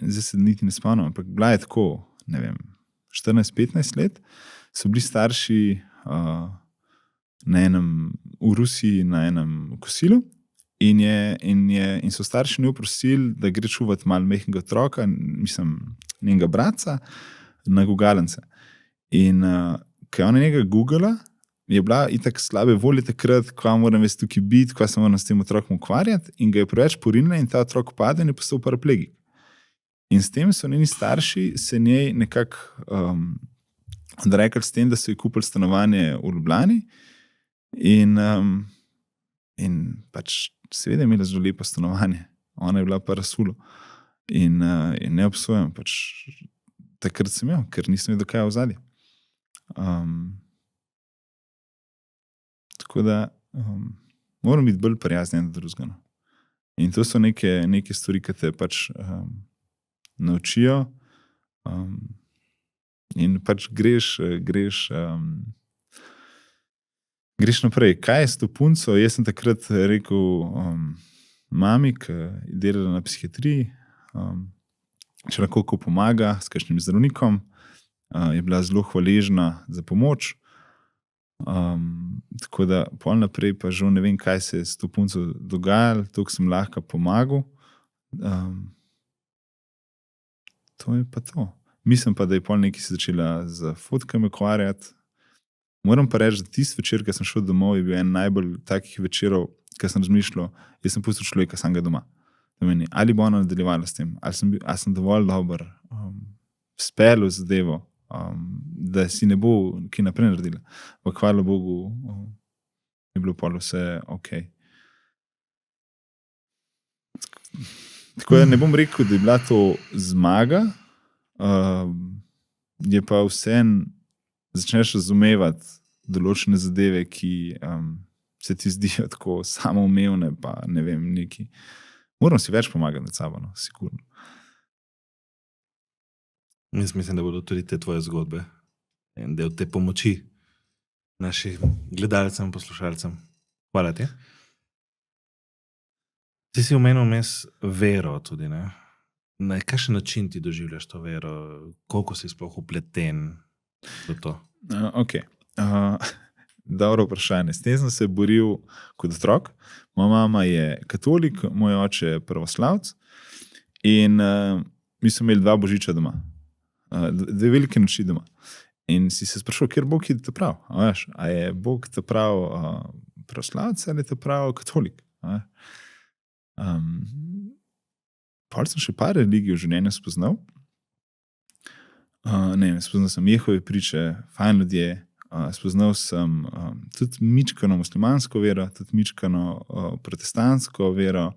zdaj se niti ne spomnim, ampak bila je tako, ne vem, 14-15 let, so bili starši v Rusiji na enem kosilu in so starši njo prosili, da gre čuvati malo mehkega otroka, mislim, njenega bratca, na gugalence. In ko je ona njega googala, je bila itak slabe volje takrat, kva moram vesti tukaj biti, kva se moram s tem otrokom ukvarjati, in ga je preveč porinila in ta otrok padel in je postal paraplegik. In s tem so njeni starši se njej nekako odrekli s tem, da so ji kupili stanovanje v Ljubljani in pač seveda je imela zelo lepo stanovanje. Ona je bila pa Rasulu. In ne obsojam, pač takrat sem imel, ker nisem vedel, kaj je v zadnje. Tako da moram biti bolj prijazen do drugega. In to so neke stvari, ki te pač naučijo in pač greš naprej. Kaj je s to punco? Jaz sem takrat rekel mami, ki je delala na psihiatriji, če lahko pomaga s kakšnim zdravnikom, je bila zelo hvaležna za pomoč. Tako da pol naprej pa žal ne vem, kaj se je s to punco dogajalo, toliko sem lahko pomagal. To je pa to. Mislim pa, da je pol nekaj se začela z fotkami ukvarjati. Moram pa reči, da tisti večer, ko sem šel domov, je bil en najbolj takih večerov, ko sem razmišljal, jaz sem pustil človeka samega doma. Ali bo ona nadaljevala s tem, ali sem dovolj dober speljal zadevo, da si ne bo kaj naprej naredila. Pa hvala Bogu, je bilo pol vse ok. Tako da ne bom rekel, da je bila to zmaga, je pa vseeno začneš razumevati določene zadeve, ki se ti zdijo tako samoumevne, pa ne vem, neki. Moram si več pomagati med sabo, no, sigurno. Jaz mislim, da bodo tudi te tvoje zgodbe in del te pomoči našim gledalcem, poslušalcem. Hvala ti. Ti si omenil vmes vero tudi, ne? Na kakšen način ti doživljaš to vero? Koliko si sploh upleten v to? Ok. Dobro vprašanje. S tem sem se boril kot otrok. Moja mama je katolik, moj oče je pravoslavec in mi smo imeli 2 božiča doma. 2 velike noči doma. In si se sprašal, kjer Bog je te prav? A je Bog te prav pravoslavec ali te prav katolik? Pol sem še par religij v življenju spoznal. Spoznal sem Jehove priče, fajn ljudje, spoznal sem tudi mičkano muslimansko vero, tudi mičkano protestantsko vero,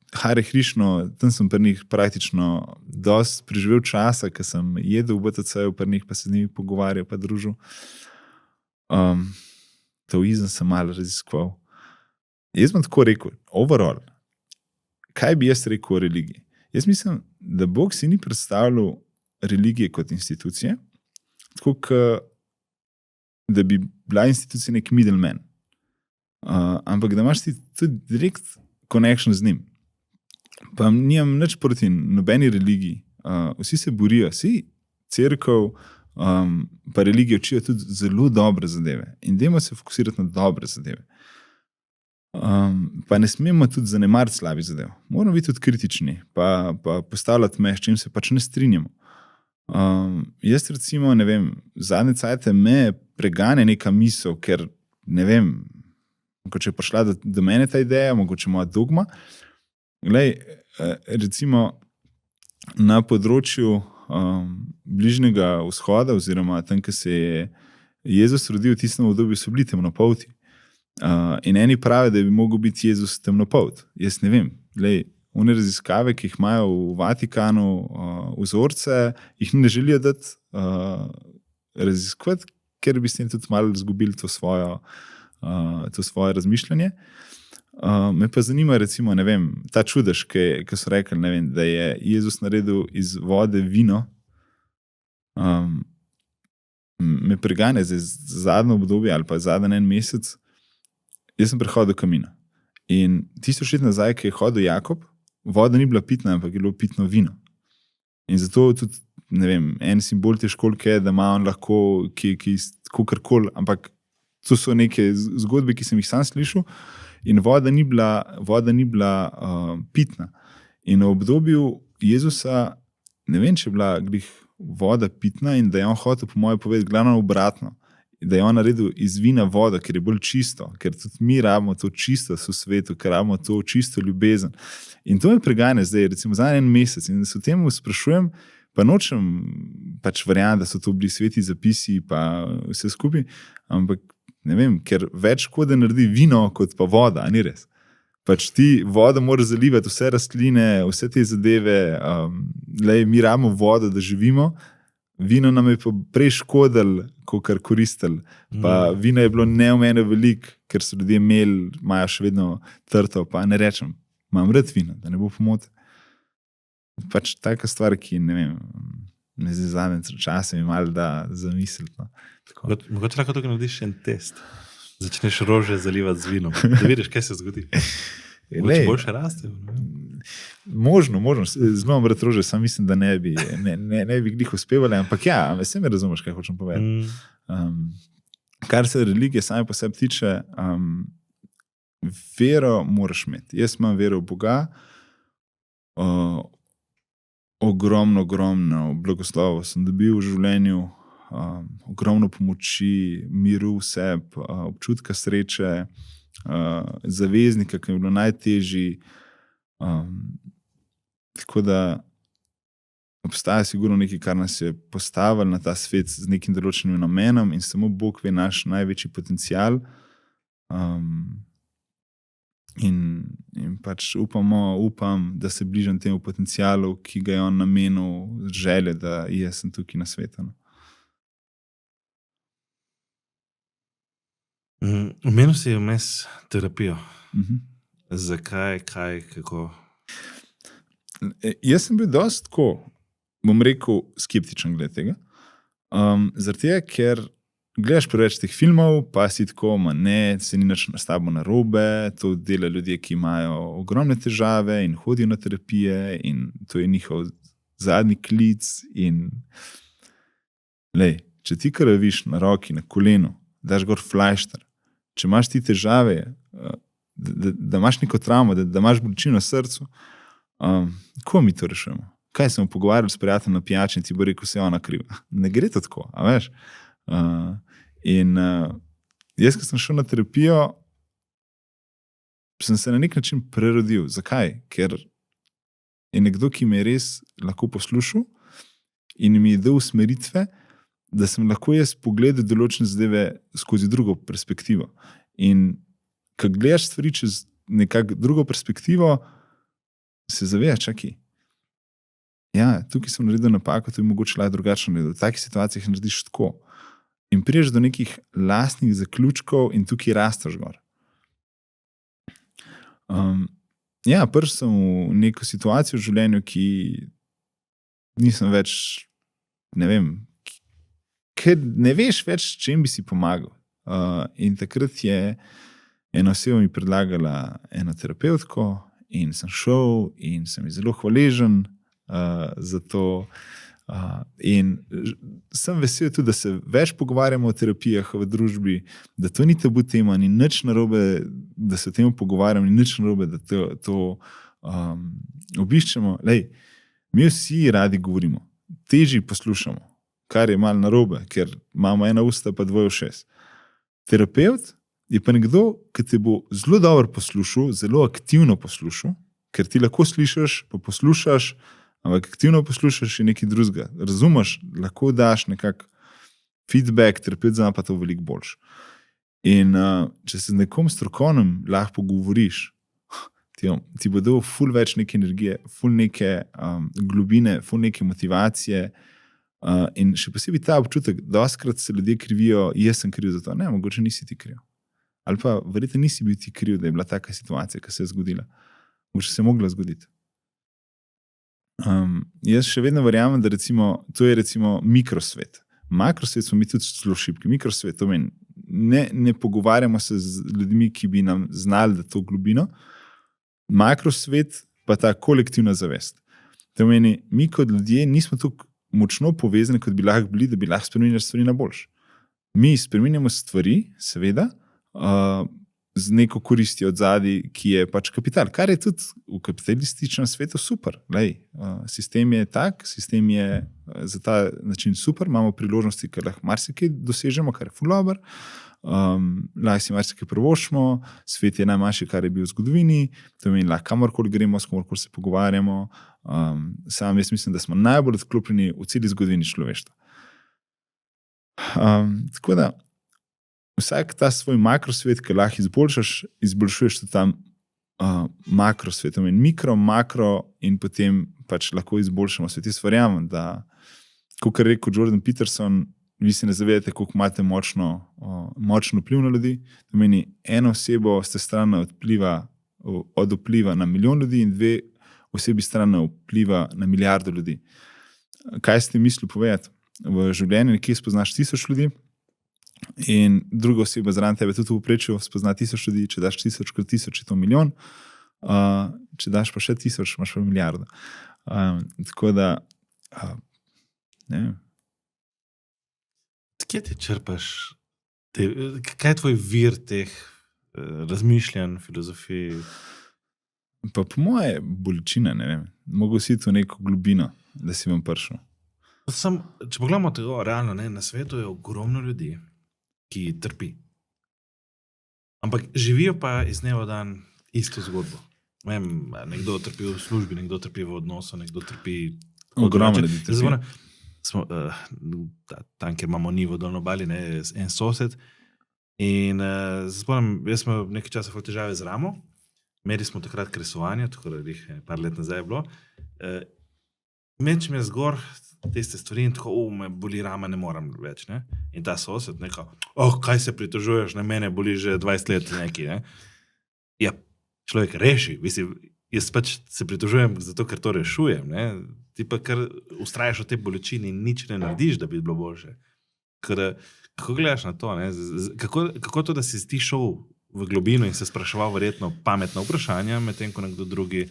Hare Krišno, tam sem pri njih praktično dosti preživel časa, ker sem jedel v BTC-ju pri njih, pa se z njimi pogovarjal, pa družil. Taoizem sem malo raziskoval. Jaz bom tako rekel, overall, kaj bi jaz rekel o religiji? Jaz mislim, da Bog si ni predstavljal religije kot institucije, tako da bi bila institucija nek middleman. Ampak da imaš ti tudi direkt connection z njim. Pa nimam nič proti nobeni religiji. Vsi se borijo, vsi cerkev pa religije učijo tudi zelo dobre zadeve. In dajmo se fokusirati na dobre zadeve. Pa ne smemo tudi zanemariti slabih zadev. Moramo biti tudi kritični, pa postavljati meje, s čim se pač ne strinjamo. Jaz recimo, ne vem, zadnje cajte me preganja neka misel, ker ne vem, mogoče je prišla do mene ta ideja, mogoče moja dogma. Glej, recimo na področju Bližnjega vzhoda, oziroma tam, ko se je Jezus rodil, v tistem obdobju so bili temnopolti. In eni pravi, da bi mogel biti Jezus temnopolt. Jaz ne vem. Glej, one raziskave, ki jih imajo v Vatikanu, vzorce, jih ne želijo dati raziskovati, ker bi s tem tudi malo izgubili to svoje razmišljanje. Me pa zanima, recimo, ne vem, ta čudež, ki so rekli, ne vem, da je Jezus naredil iz vode vino, me preganja zdaj zadnjo obdobje ali pa zadnji en mesec. Jaz sem prihodil do kamina. In 1000 let nazaj, ki je hodil Jakob, voda ni bila pitna, ampak je bilo pitno vino. In zato tudi, ne vem, en simbol te školke je, da ima on lahko kakorkoli, ampak to so neke zgodbe, ki sem jih sam slišal, in voda ni bila pitna. In v obdobju Jezusa, ne vem, če je bila glih voda pitna in da je on hotel po moje povedati glavno obratno. Da je on naredil iz vina vodo, ker je bolj čisto, ker tudi mi rabimo to čistost v svetu, ker rabimo to čisto ljubezen. In to me preganja zdaj, recimo za en mesec, in se o tem sprašujem, pa nočem pač verjamem, da so to bili sveti zapisi, pa vse skupaj, ampak ne vem, ker več škode naredi vino, kot pa voda, ni res. Pač ti voda mora zalivati vse rastline, vse te zadeve, mi rabimo vodo, da živimo. Vino nam je pa prej škodil, kakor koristili. Pa vino je bilo neomejeno veliko, ker so ljudje imajo še vedno trto, pa ne rečem, imam rad vino, da ne bo pomote. Pač taka stvar, ki ne vem, me zdaj zadnje čase mi malo da zamisliti. No. Mogoče lahko tukaj narediš en test. Začneš rože zalivati z vinom, da vidiš, kaj se zgodi. Mogoče boljše raste. Možno. Zelo imam rad rože, sam mislim, da ne bi glih uspevali, ampak ja, vse me razumeš, kaj hočem povedati. Kar se religije same po sebi tiče, vero moraš imeti. Jaz imam vero v Boga, ogromno blagoslovov sem dobil v življenju, ogromno pomoči, miru vse, občutka sreče, zaveznika, ki je bilo najtežji. Tako da obstaja sigurno nekaj, kar nas je postavilo na ta svet z nekim določenim namenom in samo Bog ve naš največji potencial. In pač upam, da se bližam temu potencialu, ki ga je on namenil, želje, da jaz sem tukaj na svetu. No. Omenil si vmes terapijo. Zakaj, kaj, kako? Jaz sem bil dosti tako, bom rekel, skeptičen glede tega. Zaradi tega, ker gledaš preveč teh filmov, pa si tako, se ni nič s tabo narobe, to dela ljudje, ki imajo ogromne težave in hodijo na terapije in to je njihov zadnji klic. In lej, če ti krvaviš na roki, na kolenu, daš gor flajšter, če imaš ti težave, da imaš neko travmo, da imaš bolečino v srcu, kako mi to rešujemo? Kaj smo pogovarjali s prijateljem na pijači in ti bo rekel, se je ona kriva? Ne gre to tako, a veš? Jaz, ko sem šel na terapijo, sem se na nek način prerodil. Zakaj? Ker je nekdo, ki me je res lahko poslušal in mi je dal usmeritve, da sem lahko jaz pogledal določene zadeve skozi drugo perspektivo. In ko gledaš stvari čez nekako drugo perspektivo, se zavedaš, čakaj. Ja, tukaj sem naredil napako, to je mogoče lahko drugačno naredil. V takih situacijah narediš tako. In priješ do nekih lastnih zaključkov in tukaj rasteš gor. Prišel sem v neko situacijo v življenju, ki nisem več, ne vem, ker ne veš več, čem bi si pomagal. In takrat je ena oseba mi predlagala eno terapevtko in sem šel in sem ji zelo hvaležen za to. In sem vesel tudi, da se več pogovarjamo o terapijah v družbi, da to ni tabu tema, ni nič narobe, da se o tem pogovarjamo, ni nič narobe, da to obiščemo. Lej, mi vsi radi govorimo, težji poslušamo, kar je malo narobe, ker imamo ena usta pa dvoje ušes. Terapevt je pa nekdo, ki te bo zelo dobro poslušal, zelo aktivno poslušal, ker ti lahko slišiš, pa poslušaš, ampak aktivno poslušaš in nekaj drugega. Razumeš, lahko daš nekak feedback, terapevt zna pa to veliko boljš. In če se z nekom strokovnim lahko pogovoriš, ti bo dal ful več neke energije, ful neke globine, ful neke motivacije. In še posebej ta občutek, dostakrat se ljudje krivijo, jaz sem kriv za to. Ne, mogoče nisi ti kriv. Ali pa verjetno nisi bil ti kriv, da je bila taka situacija, ki se je zgodila. Mogoče se je mogla zgoditi. Jaz še vedno verjamem, da recimo, to je recimo mikrosvet. Makrosvet smo mi tudi zelo šibki. Mikrosvet, to meni, ne pogovarjamo se z ljudmi, ki bi nam znali da to globino. Makrosvet pa ta kolektivna zavest. To meni, mi kot ljudje nismo tako močno povezani, kot bi lahko bili, da bi lahko spremenili stvari na boljše. Mi spremenjamo stvari, seveda, z neko koristi od zadaj, ki je pač kapital. Kar je tudi v kapitalističnem svetu super. Lej, sistem je tak, sistem je za ta način super, imamo priložnosti, ker lahko marsikaj dosežemo, kar je ful dober, lahko si marsikaj privoščimo, svet je najmanjši, kar je bil v zgodovini, to meni lahko kamorkoli gremo, s komorkoli se pogovarjamo. Sam jaz mislim, da smo najbolj odklopljeni v celi zgodovini človeštva. Tako da vsak ta svoj makrosvet, ki lahko izboljšuješ tudi tam makrosvet. Mikro, makro in potem pač lahko izboljšamo svet. Jaz verjamem, da, kot je rekel Jordan Peterson, vi se ne zavedate, koliko imate močno vpliv na ljudi. To meni, eno osebo ste strana od vpliva na milijon ljudi in dve osebi strana vpliva na milijardo ljudi. Kaj ste mislili povedati? V življenju nekje spoznaš 1000 ljudi, in druga oseba zraven tebe tudi v povprečju spozna 1000 ljudi, če daš 1000 krat 1000, je to milijon, če daš pa še 1000, imaš pa milijardo. Tako da, ne vem. Kje ti črpaš, kaj je tvoj vir teh razmišljanj, filozofij? Pa po moje bolečine, ne vem. Mogo si to neko globino, da si vam prišel. Če pogledamo tega realno, na svetu je ogromno ljudi, ki trpi. Ampak živijo pa iz dneva v dan isto zgodbo. Vem, nekdo trpi v službi, nekdo trpi v odnosu, nekdo trpi... Ogromno ljudi trpi. Smo, tam, kjer imamo nivo dolno obali, en sosed. In spomnim, jaz smo nekaj časa v težave z ramo. Imeli smo takrat kresovanje, tako da jih par let nazaj je bilo. Mečem je zgor tiste stvari in tako, me boli rama, ne moram več. Ne? In ta sosed nekaj, kaj se pritožuješ, na mene boli že 20 let nekaj. Ne? Ja, človek reši. Jaz pač se pritožujem zato, ker to rešujem. Ne? Ti pa kar ustrajaš v tej bolečini in nič ne narediš, da bi bilo boljše. Kako gledaš na to? Ne? Kako to, da si ti šel v globino in se spraševal verjetno pametna vprašanja, medtem ko nekdo drugi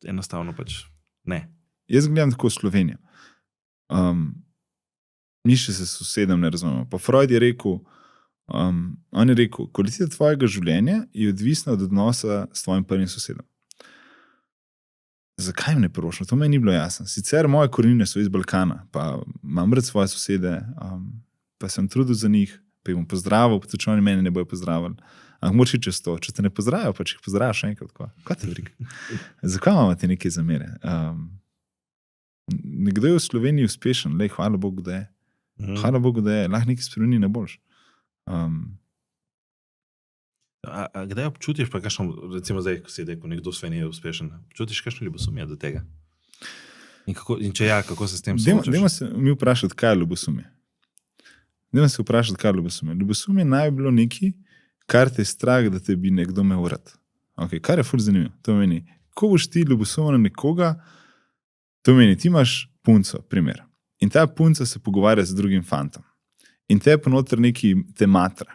enostavno pač ne. Jaz gledam tako Slovenijo. Mi še se sosedom ne razumemo. Pa Freud je rekel, on je rekel, kvaliteta tvojega življenja je odvisna od odnosa s tvojim prvim sosedom. Zakaj mi ne prvošno? To meni ni bilo jasno. Sicer moje korenine so iz Balkana, pa imam rad svoje sosede, pa sem trudil za njih, pa jih bom pozdravil, pa tudi oni mene ne bojo pozdravili. Ampak moraš iti čez to. Če te ne pozdravijo, pa če jih pozdravijo še enkrat. Kaj te briga? Zakaj imamo te neke zamere? Nekdo je v Sloveniji uspešen, hvala Bogu, da je. Hvala Bogu, da je. Lahko nekaj spremeni na boljš. A kdaj občutiš, pa kakšno, recimo zdaj, ko si rekel, nekdo v Sloveniji je uspešen, občutiš kakšno ljubosumje do tega? In če ja, kako se s tem soočaš? Dajmo se mi vprašati, kaj je ljubosumje. Ljubosumje naj bi bilo nekaj, kar te je strah, da te bi nekdo imel rad. Okay, kar je ful zanimivo. To meni, ko boš ti ljubosumil na nekoga, to meni, ti imaš punco, primer. In ta punca se pogovarja z drugim fantom. In te pa noter neki te matra.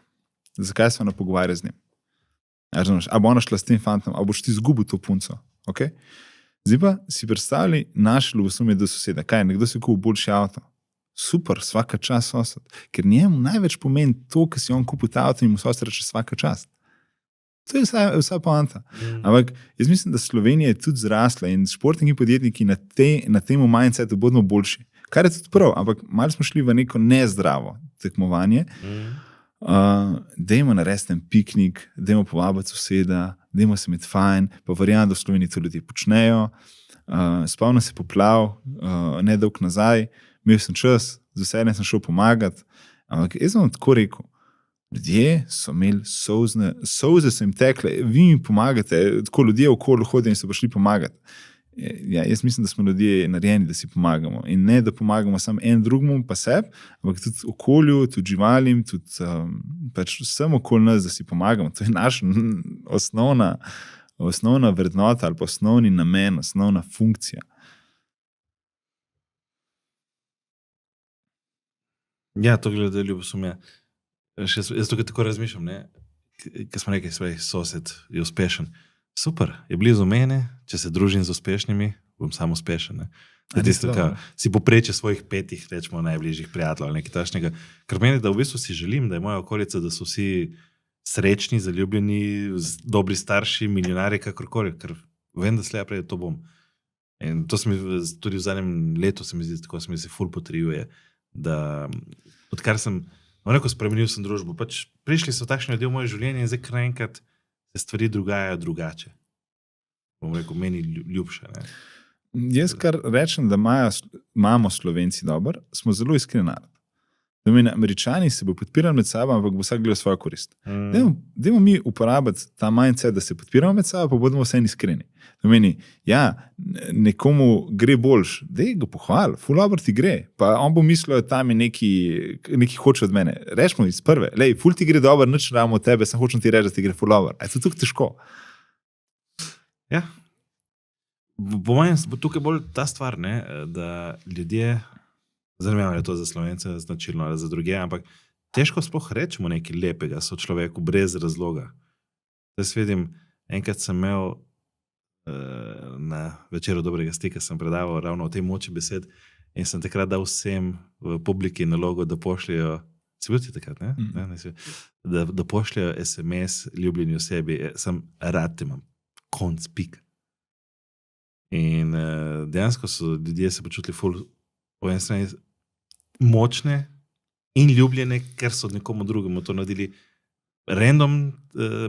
Zakaj se ona pogovarja z njim? A bo ona šla s tem fantom, a boš ti zgubil to punco. Okay? Zdaj pa si predstavljali naše ljubosumje do soseda. Kaj, nekdo si kupil boljši avto? Super, svaka čast sosed. Ker njemu največ pomeni to, ki si on kupil ta avto in mu sosed reče svaka čast. To je vsa poanta. Ampak jaz mislim, da Slovenija je tudi zrasla in športniki in podjetniki na tem mindsetu bodo boljši. Kar je tudi prav, ampak malo smo šli v neko nezdravo tekmovanje. Dajmo narediti ten piknik, dajmo povabiti soseda, dajmo se imeti fajn, pa verjamem, da v Sloveniji to ljudje počnejo. Spomnim se poplav, nedolgo nazaj, imel sem čas, z veseljem sem šel pomagati, ampak jaz sem tako rekel, ljudje so imeli solze so jim tekle, vi mi pomagate, tako ljudje okoli hodijo in so prišli pomagati. Ja, jaz mislim, da smo ljudje narejeni, da si pomagamo. In ne, da pomagamo samo en drugemu pa sebi, ampak tudi okolju, tudi živalim, tudi pač vsem okoli nas, da si pomagamo. To je naša osnovna vrednota ali pa osnovni namen, osnovna funkcija. Ja, to glede ljubosumja. Jaz tukaj tako razmišljam, ne? Kaj smo rekli, svoj sosed je uspešen. Super, je blizu mene, če se družim z uspešnimi, bom sam uspešen. Si popreče svojih 5, rečemo, najbližjih prijateljev ali nekaj takšnega. Ker meni, da v bistvu si želim, da je moja okolica, da so vsi srečni, zaljubljeni, dobri starši, milijonari, kakorkoli, ker vem, da slej prej to bom. In to se mi tudi v zadnjem letu se mi zdi, tako se mi se ful potrjuje, da odkar sem, spremenil sem družbo, pač prišli so takšni ljudje v moje življenje in zdaj kar enkrat se stvari dogajajo drugače. Bom rekel, meni ljubše. Ne? Jaz kar rečem, da imamo Slovenci dober, smo zelo iskreni narod. Američani se bo podpirali med sabo, ampak bo vsak gledal svojo korist. Dajmo mi uporabiti ta mindset, da se podpiramo med sabo, pa bomo vse iskreni. Nekomu gre boljš, daj ga pohval, ful dobro ti gre, pa on bo mislil, da tam je neki hoče od mene. Rečemo iz prve, ful ti gre dobro, nič ramo od tebe, sem hočem ti reči, da ti gre ful dobro. Je to tukaj težko? Ja. Po mojem, tukaj bolj ta stvar, ne, da ljudje, zanimivo je to za Slovence, značilno ali za druge, ampak težko sploh rečemo nekaj lepega so človeku brez razloga. Jaz vidim, enkrat sem imel na večeru dobrega stika sem predaval ravno o tej moči besed in sem takrat dal vsem v publiki nalogo, da pošljajo, si bil ti takrat, ne? Da pošljajo SMS ljubljeni osebi, sem rad te imam, konc, pik. In dejansko so ljudje se počutili ful po eni strani močne in ljubljene, ker so nekomu drugemu to naredili random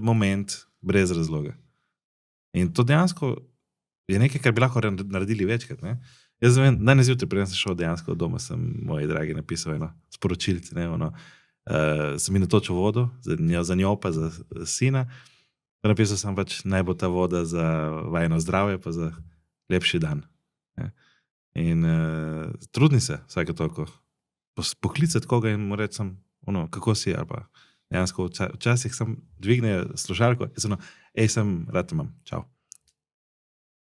moment, brez razloga. In to dejansko je nekaj, kar bi lahko naredili večkrat. Ne? Jaz vem, danes zjutraj, preden sem šel dejansko doma, sem moji dragi napisal eno sporočilce, sem mi natočil vodo, za njo pa za sina, pa napisal sem pač, naj bo ta voda za vajno zdravje, pa za lepši dan. Ne? In trudni se vsake toliko poklicati koga in mu reči sem, kako si, ali pa dejansko včasih sem dvigne slušalko in sem rad imam, čau.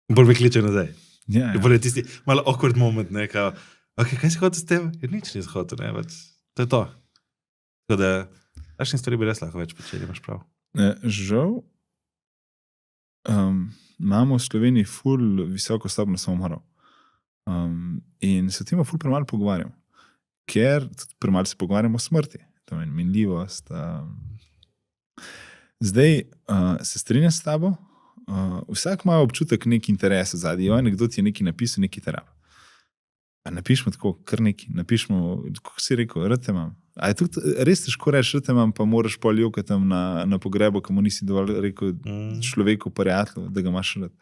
Bolj me kliče nazaj. Ja. Bolj je tisti malo awkward moment, ne, kao, kaj si hotel s tem? Jer nič nisi hotel, ne, več. To je to. Tako da, takšne stvari bi res lahko več počeli, imaš prav. Žal, imamo v Sloveniji ful visoko stopnjo samomorov. In se o tem ful premalo pogovarjamo. Ker premalo se pogovarjamo o smrti. To je minljivost. Zdaj, se strinjam s tabo, vsak ima občutek nek interes zadnji, nekdo ti je nekaj napisal, nekaj terap. napišemo tako, kar neki, napišemo, kako si rekel, rad te imam. A je tudi res težko reči, rad te imam, pa moraš pol joka tam na pogrebu, ko mu nisi dovolj rekel človeku, prijatelju, da ga imaš rad.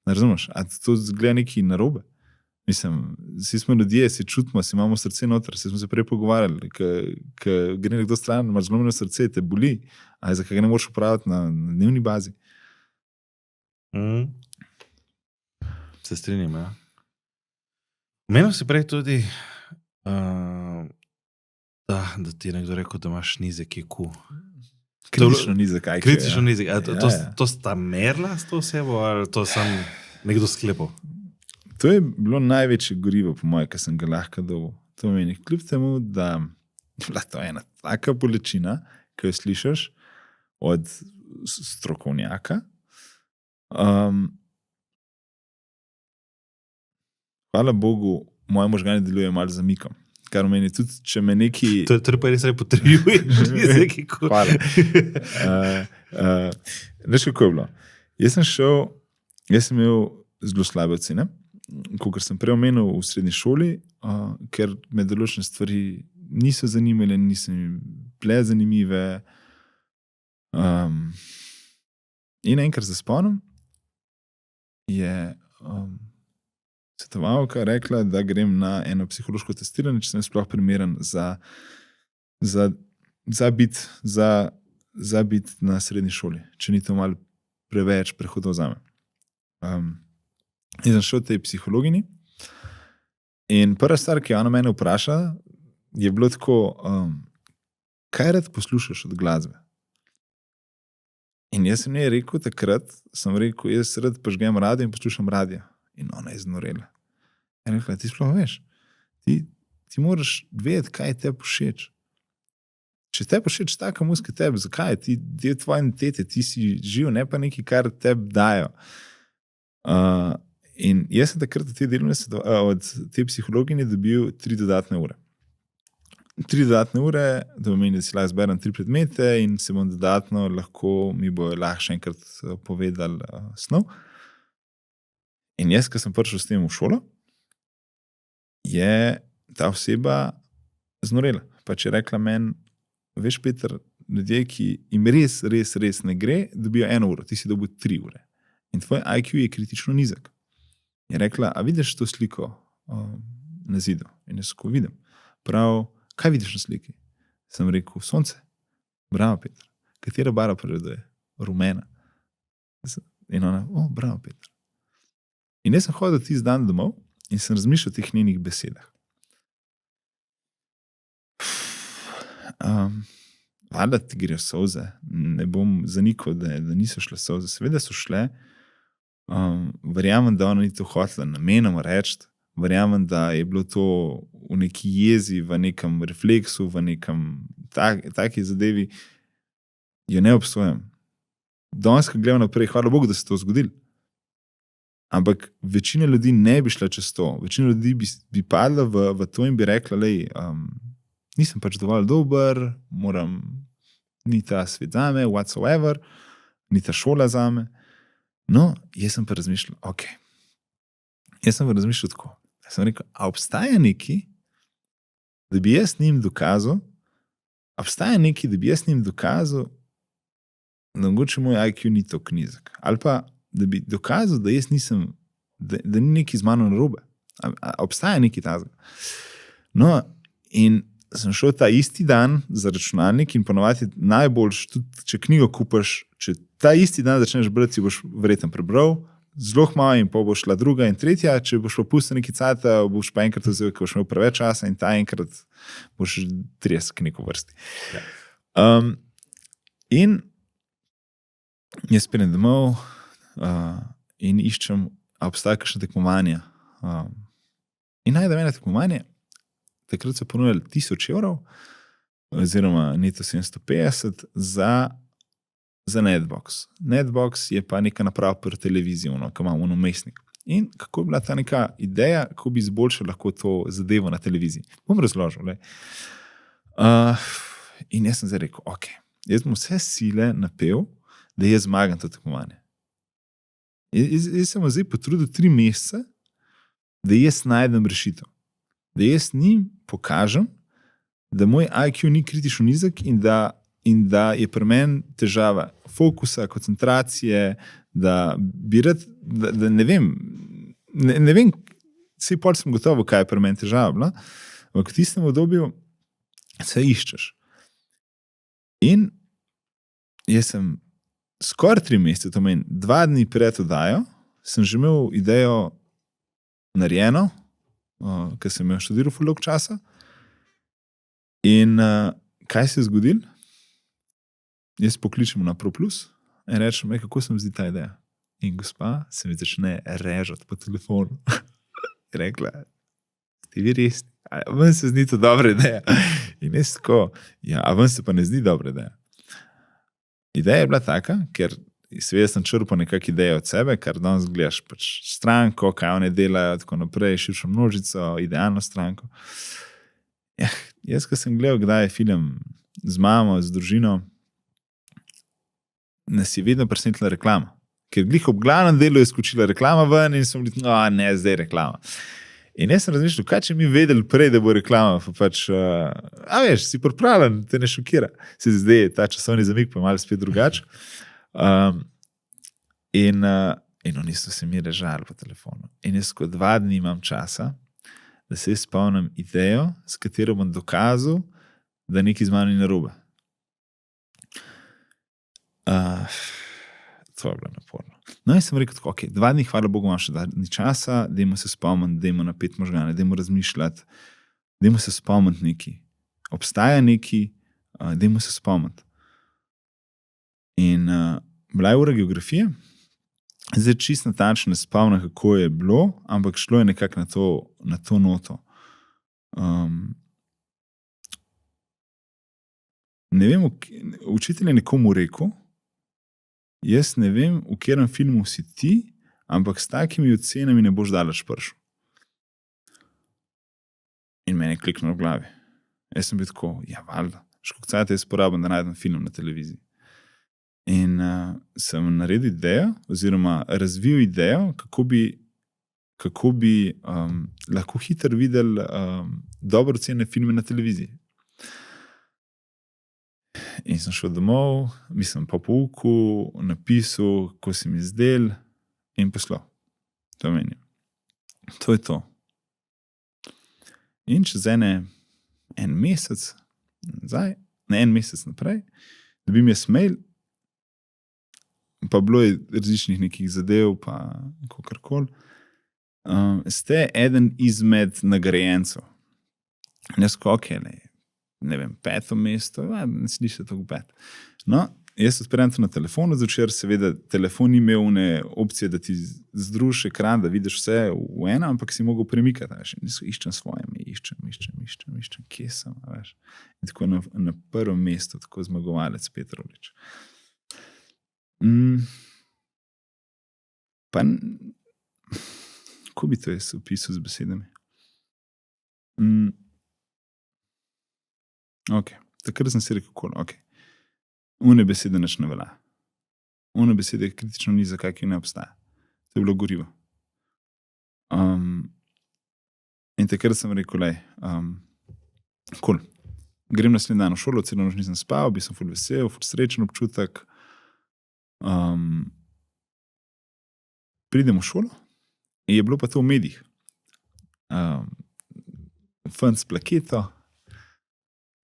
Ne razumeš? A to zgleda neki narobe? Mislim, vsi smo ljudje, si čutimo, si imamo srce noter, si smo se prej pogovarjali, ko gre nekdo stran, imaš zlomljeno srce, te boli, a zakaj ga ne moreš upraviti na dnevni bazi? Se strinjam, ja. Menil si prej tudi, da ti je nekdo rekel, da imaš nizek IQ. Kritično nizek IQ. Kritično nizek. To sta merila s to osebo, ali to sam nekdo sklepal? To je bilo največje gorivo, po moje, kar sem ga lahko dobil. To meni, kljub temu, da je bila to ena taka bolečina, ki jo slišiš od strokovnjaka. Hvala Bogu, moje možgane deluje malo zamikom. Kar meni tudi, če me neki... To je pa res potrebuješ nizek IQ. Hvala. Veš, kako je bilo? Jaz sem imel zelo slabe ocene, kakor sem prej omenil v srednji šoli, ker me določene stvari niso zanimale, niso mi bile zanimive. In enkrat se spomnim, je svetovalka rekla, da grem na eno psihološko testiranje, če sem sploh primeren za biti na srednji šoli, če ni to malo preveč prehodov zame. In sem šel tej psihologini in prva stvar, ki je ona mene vprašala, je bilo tako, kaj rad poslušaš od glasbe? In jaz sem njej rekel takrat, jaz rad požgem radio in poslušam radio. In ona je znorela. In rekla, ti sploh veš, ti moraš vedeti, kaj te všeč. Če te všeč taka muzika tebi, zakaj? Ti del tvoje identitete, ti si živ, ne pa nekaj, kar tebi dajo. In jaz sem takrat od te psihologinje dobil 3 dodatne ure. 3 dodatne ure, da pomeni, da si lahko zberem 3 predmete in se bom dodatno mi bo lahko še enkrat povedal snov. In jaz, ko sem prišel s tem v šolo, je ta oseba znorela. Pač je rekla meni, veš, Peter, ljudje, ki jim res ne gre, dobijo 1 uro, ti si dobil 3 ure. In tvoj IQ je kritično nizek. Je rekla, a vidiš to sliko na zidu? In jaz ko vidim. Prav, kaj vidiš na sliki? Sem rekel, sonce. Bravo, Peter. Katera barva prevladuje? Rumena. In ona, bravo, Peter. In jaz sem hodil tisti dan domov in sem razmišljal o teh njenih besedah. Valjda ti grejo solze. Ne bom zanikal, da niso šle solze. Seveda so šle. Verjamem, da ona ni to hotela namenoma reči. Verjamem, da je bilo to v neki jezi, v nekem refleksu, v nekem taki zadevi. Jo ne obsojam. Danes, ko gledam naprej, hvala Bogu, da se to zgodilo. Ampak večina ljudi ne bi šla čez to. Večina ljudi bi padla v to in bi rekla, nisem pač dovolj dober, ni ta svet zame, whatsoever, ni ta šola zame. No, jaz sem pa razmišljal, Jaz sem pa razmišljal tako. Jaz sem rekel, a obstaja neki, da bi jaz njim dokazal, da mogoče moj IQ ni tako nizek. Ali pa, da bi dokazal, da jaz nisem, da ni neki z mano narobe. Obstaja neki tazga. No, in sem šel ta isti dan za računalnik in ponovati najboljš, tudi če knjigo kupaš, če ta isti dan začneš brati, si boš verjetno prebral, zelo malo in pa bo šla druga in tretja, če boš pa pustil neki cajta, boš pa enkrat vzel, ker boš imel preveč časa in ta enkrat boš 30 knjig v vrsti. Ja. In jaz pridem domov in iščem, a obstaja kakšna tekmovanja. In najdem eno tekmovanje, takrat so ponujali 1000 evrov, oziroma neto 750 za Netbox. Netbox je pa neka naprava pri televiziji, ko imamo namestnik. In kako je bila ta neka ideja, kako bi izboljšal lahko to zadevo na televiziji. Bom razložil. In jaz sem zdaj rekel, jaz bom vse sile napel, da jaz zmagam to tekmovanje. Jaz sem zdaj potrudil 3 mesece, da jaz najdem rešitev. da jaz njim pokažem, da moj IQ ni kritično nizek in da je pri meni težava fokusa, koncentracije, da bi rad, da ne vem, vsi pol sem gotovo, kaj je pri meni težava bila, ampak v tistem obdobju se iščeš. In jaz sem skoraj 3 mesece, to meni 2 dni pred oddajo, sem že imel idejo narejeno, ker sem jo študiral ful dolgo časa. In kaj se je zgodilo? Jaz pokličem na ProPlus in rečem, kako se mi zdi ta ideja. In gospa se mi začne režati po telefonu. Je rekla, ti vi res, a vam se zdi to dobra ideja. In jaz tako, ja, a vam se pa ne zdi dobra ideja. Ideja je bila taka, ker seveda sem črpal nekak ideje od sebe, kar danes gledaš pač stranko, kaj one delajo, tako naprej, širšo množico, idealno stranko. Ja, jaz, ko sem gledal, kdaj je film z mamo, z družino, nas je vedno presenetila reklama. Ker glih ob glavnem delu je skočila reklama ven in sem rekel, no, ne, zdaj reklama. In jaz sem razmišljal, kaj če mi vedeli prej, da bo reklama, pa pač, a veš, si pripravljen, te ne šokira. Se zdaj ta časovni zamik pa malo spet drugače. In oni so se mi režali po telefonu. In jaz kot 2 dni imam časa, da se spomnim idejo, s katero bom dokazal, da nekaj z mano ni narobe. To je bilo naporno. No, in sem rekel tako, 2 dni, hvala Bogu, imam še 2 dni časa, dajmo se spomniti, dajmo napeti možgane, dajmo razmišljati, dajmo se spomniti nekaj. Obstaja nekaj, dajmo se spomniti. In bila je ura geografije, zdaj čisto natančno ne spomnim, kako je bilo, ampak šlo je nekako na to noto. Ne vem, učitelj je nekomu rekel, jaz ne vem, v katerem filmu si ti, ampak s takimi ocenami ne boš daleč prišel. In meni je kliknilo v glavi. Jaz sem bil tako, ja, valjda, škokcajte jaz porabim, da najdem film na televiziji. In sem naredil idejo, oziroma razvil idejo, kako bi lahko hitro videli dobro ocene filme na televiziji. In sem šel domov, mislim po pouku, napisal, ko se mi zdel in poslal. To meni. To je to. In čez en mesec nazaj, en mesec naprej, dobim jaz mail, pa bilo je različnih nekih zadev, pa kakorkoli. Ste eden izmed nagrajencev. Jaz ne vem, 5. mesto, ne sliši tako 5. No, jaz odprem to na telefonu, zvečer seveda telefon ni imel opcije, da ti združiš ekran, da vidiš vse v eno, ampak si mogel premikati, veš, in iščem svoje, iščem, kje sem, veš. In tako na prvem mestu, tako zmagovalec Petrovič. Pa, kako bi to jaz opisal z besedami? Takrat sem si rekel, une besede nič ne velja. Une besede kritično ni, zakaj ki ne obstaja. To je bilo gorivo. In takrat sem rekel, grem naslednji dan v šolo, celo noč nisem spal, bil sem ful vesel, ful srečen občutek. Pridem v šolo in je bilo pa to v medijih. Fant s plaketo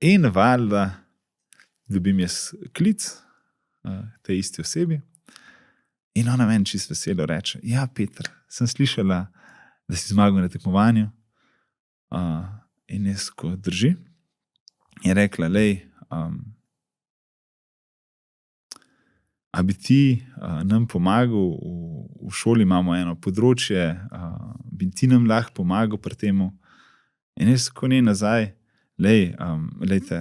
in valjda dobim jaz klic tej isti osebi in ona meni čisto veselo reče, ja, Peter, sem slišala, da si zmagal na tekmovanju in jaz ko drži je rekla, a bi ti nam pomagal, v šoli imamo eno področje, bi ti nam lahko pomagal pri temu. In jaz ko ne nazaj, lejte,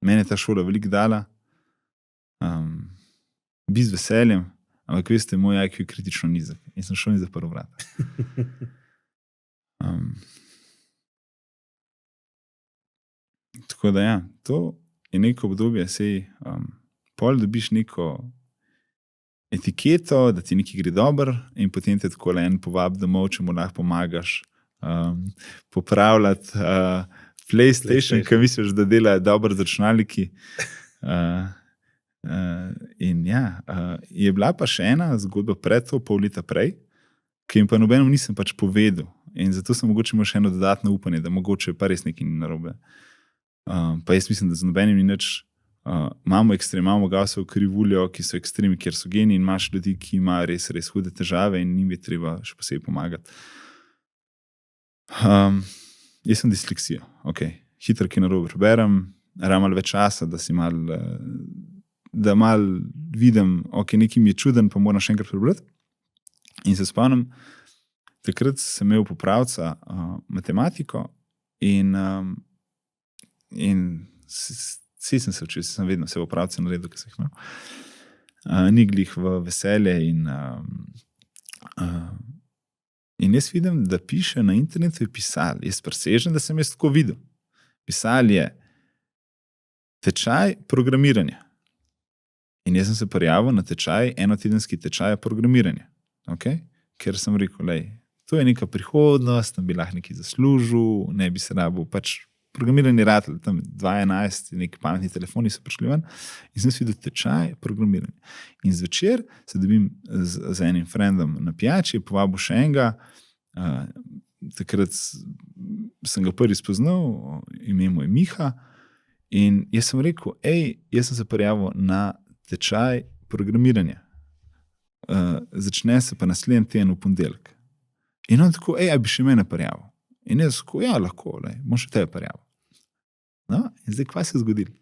mene ta šola veliko dala, bi z veseljem, ampak veste, moj IQ je kritično nizek. In sem šel in zaprl vrata. Tako da ja, to je neko obdobje, pol dobiš neko etiketo, da ti nekaj gre dobro in potem te tako en povab domov, če mu lahko pomagaš popravljati PlayStation, ki misliš, da dela dobro z računalniki. In ja, je bila pa še ena zgodba pred to, pol leta prej, ki jim pa nobenem nisem pač povedal. In zato sem mogoče imel še eno dodatno upanje, da mogoče pa res nekaj ni narobe. Pa jaz mislim, da z nobenim ni nič. Imamo Gaussov krivuljo, ki so ekstremi, kjer so geni, in imaš ljudi, ki imajo res, res hude težave in njim je treba še posebej pomagati. Jaz sem disleksija. Okay. Hitro, ki narobe preberem, malo več časa, da mal vidim, nekaj mi je čuden, pa moram še enkrat prebrati. In se spomnim, takrat sem imel popravca matematiko in vsi sem se učil, sem vedno vse popravce naredil, ki sem jih imel. Ni glih v veselje in jaz vidim, da piše na internetu, je pisal, jaz presežem, da sem jaz tako videl. Pisal je tečaj programiranja. In jaz sem se prijavil na tečaj, enotedenski tečaj programiranja. Okay? Ker sem rekel, to je neka prihodnost, da bi lahko nekaj zaslužil, ne bi se rabo, pač programiranje ratel, tam 2011, neki pametni telefoni so prišli ven in sem videl tečaj programiranja. In zvečer se dobim z enim frendom na pijači, povabil še enega, takrat sem ga prvi spoznal, ime mu je Miha, in jaz sem rekel, jaz sem se prijavil na tečaj programiranja. Začne se pa naslednji teden v ponedeljek. In on tako, a bi še mene prijavil. In jaz tako, ja, lahko, bom še tebe prijavil. No, in zdaj, kaj se je zgodilo?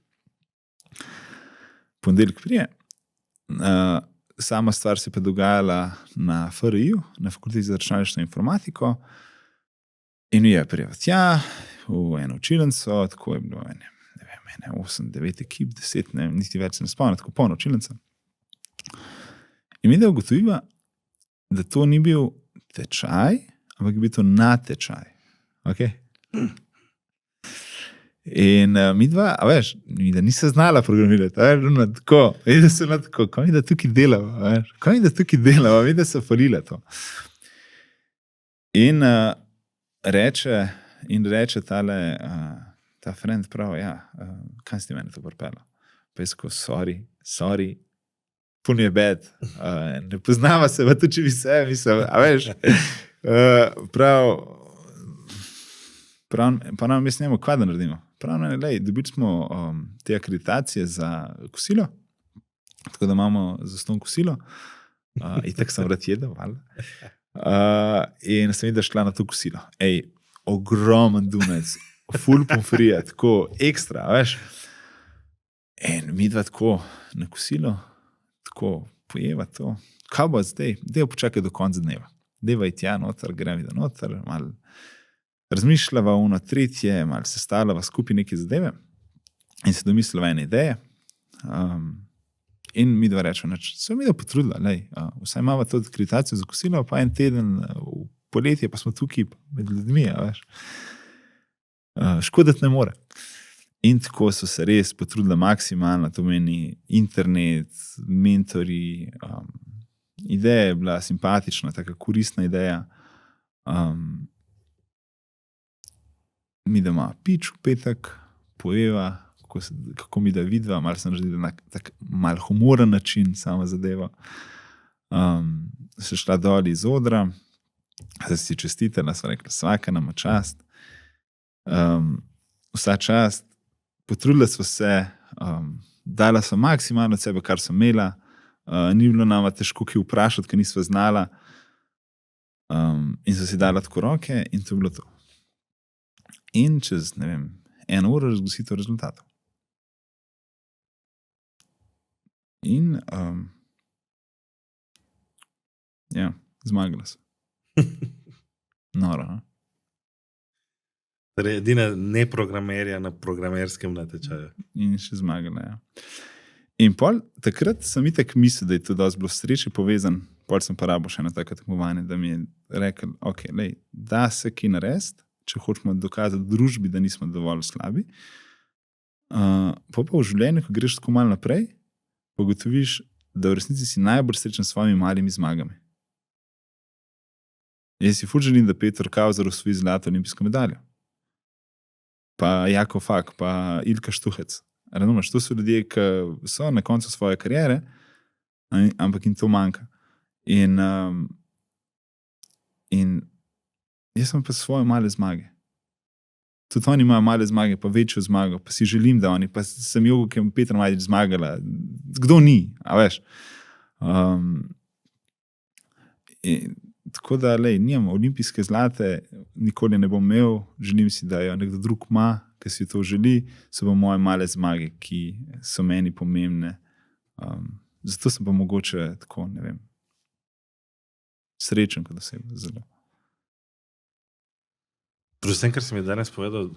Ponedeljek prije. Sama stvar se je pa dogajala na FRI-ju, na Fakulteti za računalništvo in informatiko, in je prijavil tja, v eno učilnico, tako je bilo, ne vem, 8, 9 ekip, 10, niti več se ne spomnim, tako polno učilnica. In mi da ugotoviva, da to ni bil tečaj, ampak je bil to natečaj. Okay? In mi dva, mi da nisa znala programirati, tako, da so tako, kaj mi da tukaj delava, mi da so falila to. In reče ta friend prav, kaj si ti meni to pripela? Pa jaz ko, sorry, pun je bed, ne poznava se, pa tudi če bi se, mislim, pa nam jaz njemo, kva da naredimo. Prav, dobili smo te akreditacije za kosilo, tako da imamo zastonj kosilo, in tako sem rad jedel, in sem videl, šla na to kosilo. Ogromen dunec, full pomfrija, tako ekstra, veš. In mi dva tako na kosilo, tako pojeva to. Kaj bo zdaj? Dej počakaj do konca dneva. Dejva iti tja noter, grem iti noter, malo razmišljava ono tretje, malo se stavljava skupaj neke zadeve in se domislila ene ideje. In mi dva rečemo, se mi da potrudila, vsaj imamo to akreditacijo za kosilo, pa en teden v poletje, pa smo tukaj med ljudmi, veš. Škoditi ne more. In tako so se res potrudila maksimalno, to meni internet, mentori, ideja je bila simpatična, taka koristna ideja. Mi da ima pič v petek, pojeva, kako mi da vidva, malo sem naredila na tak malo humoren način, sama zadeva. Se šla dol iz odra, da si čestitela, sva rekla, svaka nama čast. Vsa čast, potrudila sva se, dala sva maksimalno od sebe, kar sem imela, ni bilo nama težko ki vprašati, ker nisva znala, in sva si dala tako roke in to je bilo to. In čez, ne vem, 1 uro razglasitev rezultatov. In zmagala sem. Noro, no? Torej, edina neprogramerja na programerskem natečaju. In še zmagala, In pol, takrat sem itak mislil, da je to dosti bilo sreče povezan, pol sem pa rabo še na tako tekmovanje, da mi je rekel, da se ki narediti, če hočemo dokazati družbi, da nismo dovolj slabi. Pa v življenju, ko greš tako malo naprej, pogotoviš, da v resnici si najbolj srečen s svojimi malimi zmagami. Jaz si ful želim, da Peter Kauzer osvoji zlato olimpijsko medaljo. Pa Jako Fak, pa Ilka Štuhec. Razumeš, to so ljudje, ki so na koncu svoje kariere, ampak jim to manjka. In jaz sem pa svoje male zmage. Tudi oni imajo male zmage, pa večjo zmago, pa si želim, da oni, pa sem jogo, ki je Petra Majdič zmagala. Kdo ni, a veš? Tako da, nimam olimpijske zlate, nikoli ne bom imel, želim si, da jo nekdo drug ima, ki si to želi, so pa moje male zmage, ki so meni pomembne. Zato sem pa mogoče tako, ne vem, srečen kot oseba, zelo. Predvsem, kar sem je danes povedal,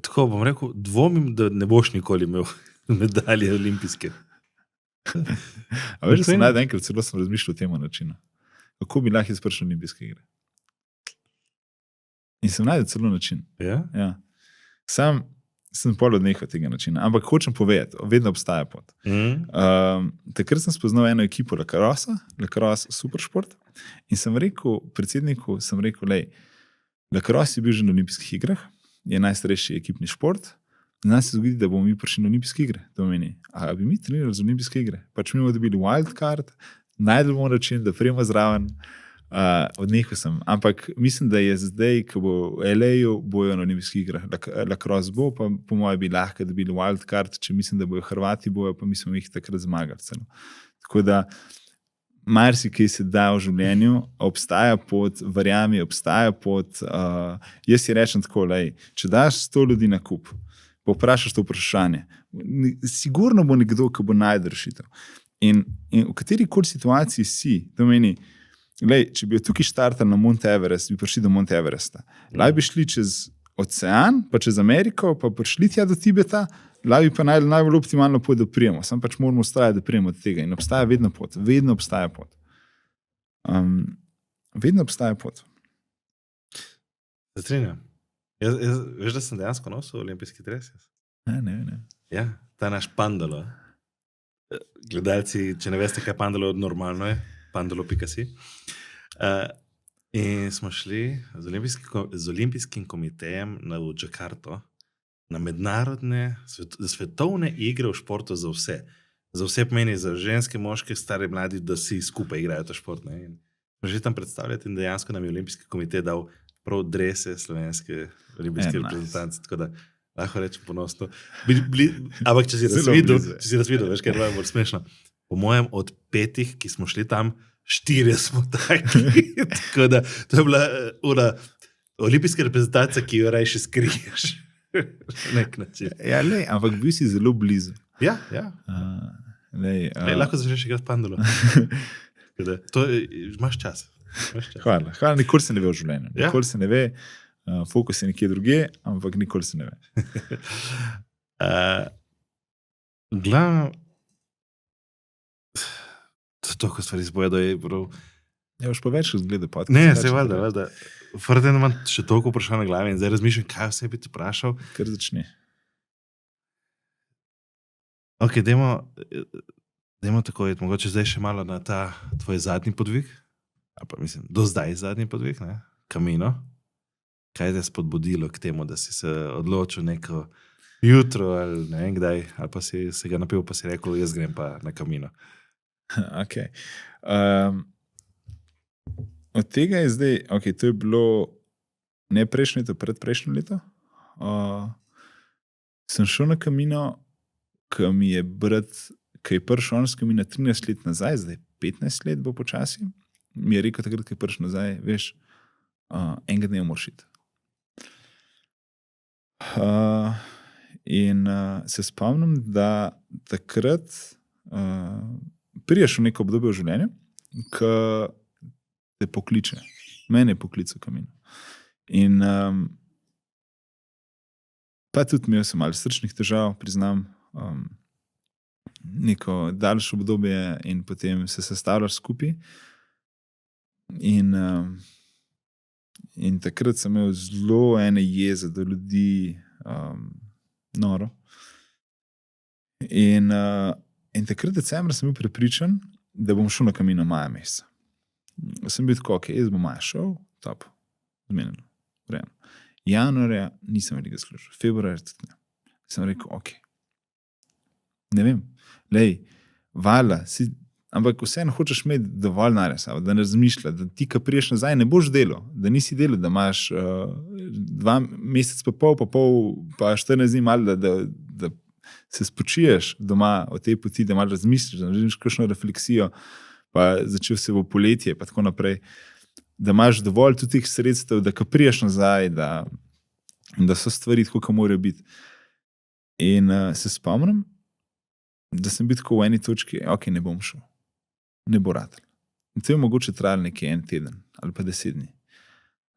tako bom rekel, dvomim, da ne boš nikoli imel medalje olimpijske. A veš, da sem enkrat celo sem razmišljal o tem načinu. Kako bi lahko izpršel olimpijske igre? In sem najdel celo način. Ja? Sam sem pol odnehal tega načina, ampak hočem povedati, vedno obstaja pot. Takrat sem spoznal eno ekipo Lacrosse Supersport, in sem rekel predsedniku, Lacrosse je bil že na olimpijskih igrah, je najstarejši ekipni šport, nas se zgodi, da bomo mi prišli na olimpijske igre. To meni, a bi mi trenirali za olimpijske igre? Pač mi bomo dobili wildcard, najdel bomo način, da prijemo zraven, odnehal sem. Ampak mislim, da je zdaj, ko bo v LA-ju, bojo na olimpijskih igrah. Lacrosse bo, pa po moje bi lahko dobili wildcard, če mislim, da bojo Hrvati bojo, pa mislim, jih takrat zmagali celo. Tako da marsikaj se da v življenju, obstaja pot, verjami, obstaja pot. Jaz si rečem tako, če daš 100 ljudi na kup, pa vprašaš to vprašanje, sigurno bo nekdo, ki bo najdel rešitev. In v kateri koli situaciji si, to meni, če bi tukaj štartali na Mount Everest, bi prišli do Mount Everesta. Laj bi šli čez ocean, pa čez Ameriko, pa prišli tja do Tibeta, laj bi pa najbolj optimalno pot, da prijemo. Sam pač moramo ustrajati, da prijemo od tega. In obstaja vedno pot. Vedno obstaja pot. Vedno obstaja pot. Zatrinjam. Veš, da sem dejansko nosil olimpijski dres? Ne. Ja, ta naš pandalo. Gledalci, če ne veste, kaj pandalo normalno je, pandalo.si. In smo šli z olimpijskim komitejem v Džakarto na mednarodne, svetovne igre v športu za vse. Za vse pomeni, za ženske, moške, stare, mladi, da si skupaj igrajo ta šport. Ne? In že tam predstavljati in dejansko nam je olimpijski komitej dal prav drese slovenske olimpijske reprezentance, tako da lahko rečem ponosno. Ampak če si razvidel, veš, kaj je bolj smešno. Po mojem od 5, ki smo šli tam, 4 smo taki. Tako da to je bila olimpijska reprezentacija, ki jo rajši skriješ. Nek način. Ja, ampak bil si zelo blizu. Ja. Lahko začneš igrati pandalo. Imaš čas. Hvala, nikoli se ne ve v življenju. Nikoli se ne ve, fokus je nekje druge, ampak nikoli se ne ve. Glavno, toliko stvari zbojedo je, bro. Ja, už pa več gledal podcast. Ne, se valjda. Fordeno imam še toliko vprašanj na glavi in zdaj razmišljam, kaj vse bi te vprašal. Kar začne. Ok, dajmo tako, mogoče zdaj še malo na ta tvoj zadnji podvig. Pa mislim, do zdaj zadnji podvig, ne? Camino. Kaj te je spodbudilo k temu, da si se odločil neko jutro ali ne vem kdaj, ali pa si se ga napil, pa si rekel, jaz grem pa na Camino. Ok. Od tega je zdaj, to je bilo ne prejšnje leto, predprejšnje leto. Sem šel na Camino, ki mi je brat, ki je prišel on s Camina 13 let nazaj, zdaj 15 let bo počasi. Mi je rekel takrat, ki je prišel nazaj, veš, enega dne moraš iti. In se spomnim, da takrat priješ v neko obdobje v življenju, ki te pokliče. Mene je poklical Camino. In pa tudi imel sem malo srčnih težav, priznam, neko daljše obdobje in potem se sestavljaš skupaj. In takrat sem imel zelo ene jeze do ljudi, noro. In takrat decembra sem bil prepričan, da bom šel na Camino maja meseca. Sem bil tako, jaz bom maja šel, top, zmenjeno, urejeno. Januarja nisem veliko služil, februarja tudi ne. Sem rekel, ok, ne vem, ampak vseeno hočeš imeti dovolj narja, da ne razmišlja, da ti, ko priješ nazaj, ne boš delal, da nisi delal, da imaš 2 meseca pa pol, pa 14 dni malo, da se spočiješ doma od tej poti, da malo razmisliš, da narediš kakšno refleksijo, pa začel se bo poletje, pa tako naprej, da imaš dovolj tudi teh sredstev, da ko priješ nazaj, da so stvari tako, kot morajo biti. In se spomnim, da sem bil tako v eni točki, ok, ne bom šel. Ne bo ratel. In to je mogoče trajalo nekaj 1 teden ali pa 10 dni.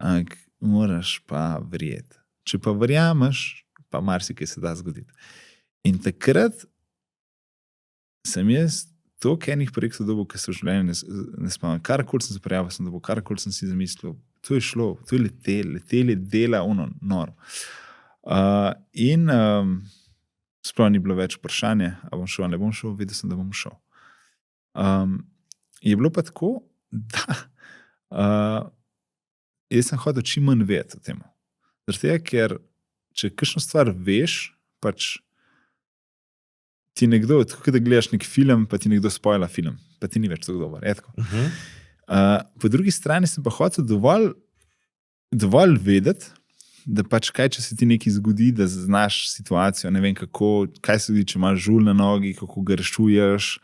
Ampak moraš pa verjeti. Če pa verjameš, pa marsikaj se da zgoditi. In takrat sem jaz toliko enih projektov dobil, ki so v življenju ne spomnim. Karkoli sem se prijavil, sem dobil, karkoli sem si zamislil. To je šlo, to je leteli dela noro. In sploh ni bilo več vprašanje, a bom šel ali ne bom šel, vedel sem, da bom šel. Je bilo pa tako, da jaz sem hotel čim manj vedeti o tem. Zaradi tega, ker če kakšno stvar veš, pač ti nekdo, tako da gledaš nek film, pa ti nekdo spoila film, pa ti ni več tako dober. Po drugi strani sem pa hotel dovolj vedeti, da pač kaj, če se ti nekaj zgodi, da znaš situacijo, ne vem kako, kaj se zgodi, če imaš žul na nogi, kako ga rešuješ,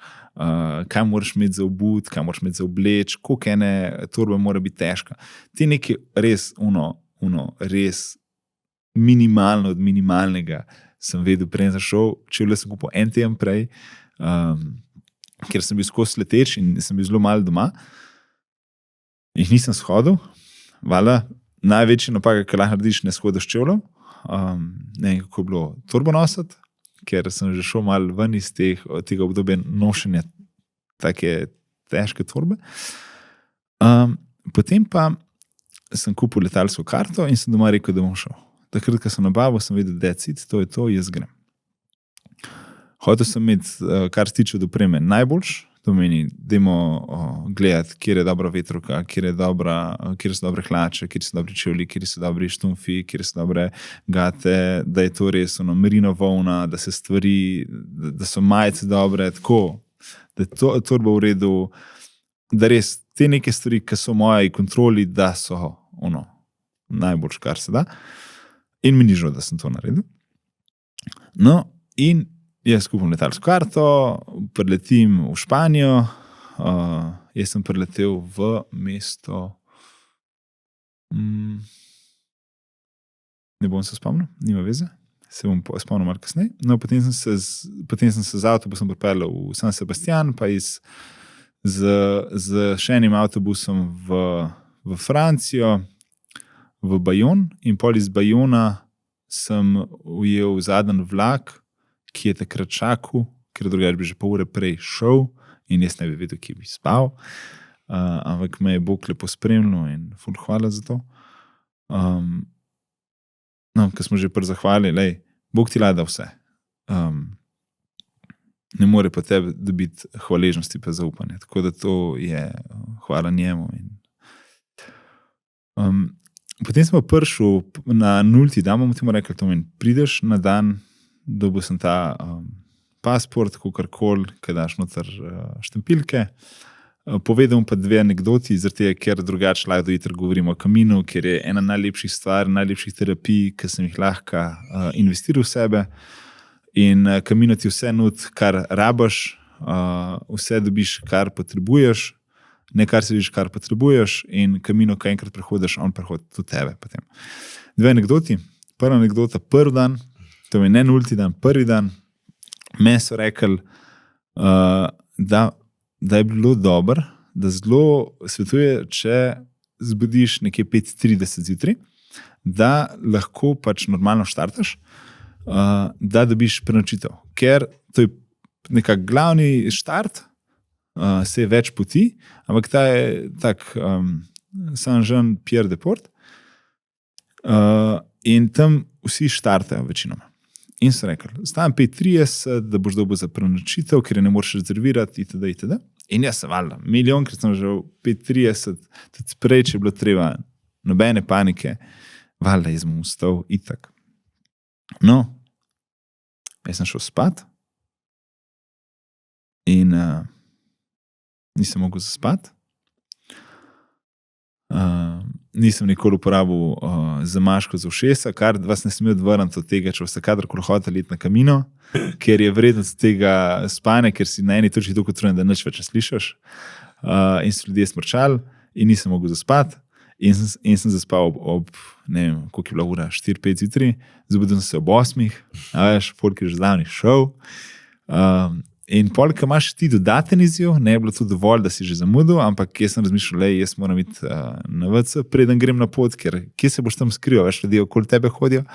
kaj moraš imeti za obut, kaj moraš imeti za obleč, koliko ene torbe mora biti težka. Ti nekaj res, res minimalno od minimalnega sem vedel, prej sem šel, čevlje sem kupil 1 teden prej, ker sem bil skozi leteč in sem bil zelo malo doma. Jih nisem shodil, največji napaka, ki lahko narediš, ne shodiš čevljev. Ne vem, kako je bilo torbo nositi, ker sem že šel malo ven iz tega obdobja nošenja take težke torbe. Potem pa sem kupil letalsko karto in sem doma rekel, da bom šel. Takrat, ko sem nabavil, sem vedel, to je to, jaz grem. Hotel sem imeti, kar se tiče od opreme, najboljš. To meni, dajmo gledati, kjer je dobra vetrovka, kjer so dobre hlače, kjer so dobri čevlji, kjer so dobri štumfi, kjer so dobre gate, da je to res merino volna, da se stvari, da so majice dobre, tako, da je torba v redu, da res te neke stvari, ki so moji kontroli, da so najboljš, kar se da. In mi ni žal, da sem to naredil. No, in jaz kupim letalsko karto, preletim v Španijo, jaz sem preletel v mesto, ne bom se spomnil, nima veze, se bom spomnil malo kasneje. No, potem sem se z avtobusom pripeljal v San Sebastian, pa z še enim avtobusom v Francijo, v Bajon, in pol iz Bajona sem ujel zadnji vlak, ki je takrat čakal, ker drugače bi že pol ure prej šel in jaz ne bi vedel, kje bi spal. Ampak me je Bog lepo spremljal in ful hvala za to. No, ko smo že zahvalili, Bog ti lada vse. Ne more pa tebe dobiti hvaležnosti pa zaupanja. Tako da to je hvala njemu. Potem smo prišel na 0. dan, bomo temu rekli, to meni, prideš na dan, dobil sem ta pasport, kakorkoli, kaj daš noter štempilke. Povedal pa 2 anekdoti, zaradi tega, ker drugače lahko do jutra govorimo o kaminu, ker je ena najlepših stvari, najlepših terapij, ki sem jih lahko investiral v sebe. In kamino ti vse nud, kar rabaš, vse dobiš, kar potrebuješ, ne kar se vidiš, kar potrebuješ, in kamino, ko enkrat prehodiš, on prehodi tudi tebe. Potem. 2 anekdoti. Prva anekdota, prvi dan, to je ne 0. dan, prvi dan, me so rekli, da je bilo dobro, da zelo svetuje, če zbudiš nekje 5:30 zjutraj, da lahko pač normalno štartaš, da dobiš prenočitev. Ker to je nekak glavni štart, se je več poti, ampak ta je tak Saint-Jean-Pied-de-Port, in tam vsi štartajo večinoma. In so rekli, stavim 5:30, da boš dobil za prenočitev, ker je ne moreš rezervirati, itd. In jaz sem valjda, milijonkrat sem že v 5:30, tudi prej, če je bilo treba, nobene panike, valjda jaz bom vstal itak. No, jaz sem šel spat in nisem mogel zaspati. Nisem nikoli uporabil zamaško za ušesa, kar vas ne sme odvrniti od tega, če ste kadarkoli hoteli iti na Camino, ker je vrednost tega spanja, ker si na eni točki tako utrujen, da nič več ne slišiš. In so ljudje smrčali in nisem mogel zaspati. In sem zaspal ob ne vem, koliko je bila ura, 4-5 zjutraj, zbudil sem se ob 8, veš, polk je že zdavni šel. In polk imaš ti dodaten izjiv, ne je bilo to dovolj, da si že zamudil, ampak jaz sem razmišljal, jaz moram iti na WC, preden grem na pot, ker kje se boš tam skrival, veš, ljudje okoli tebe hodijo.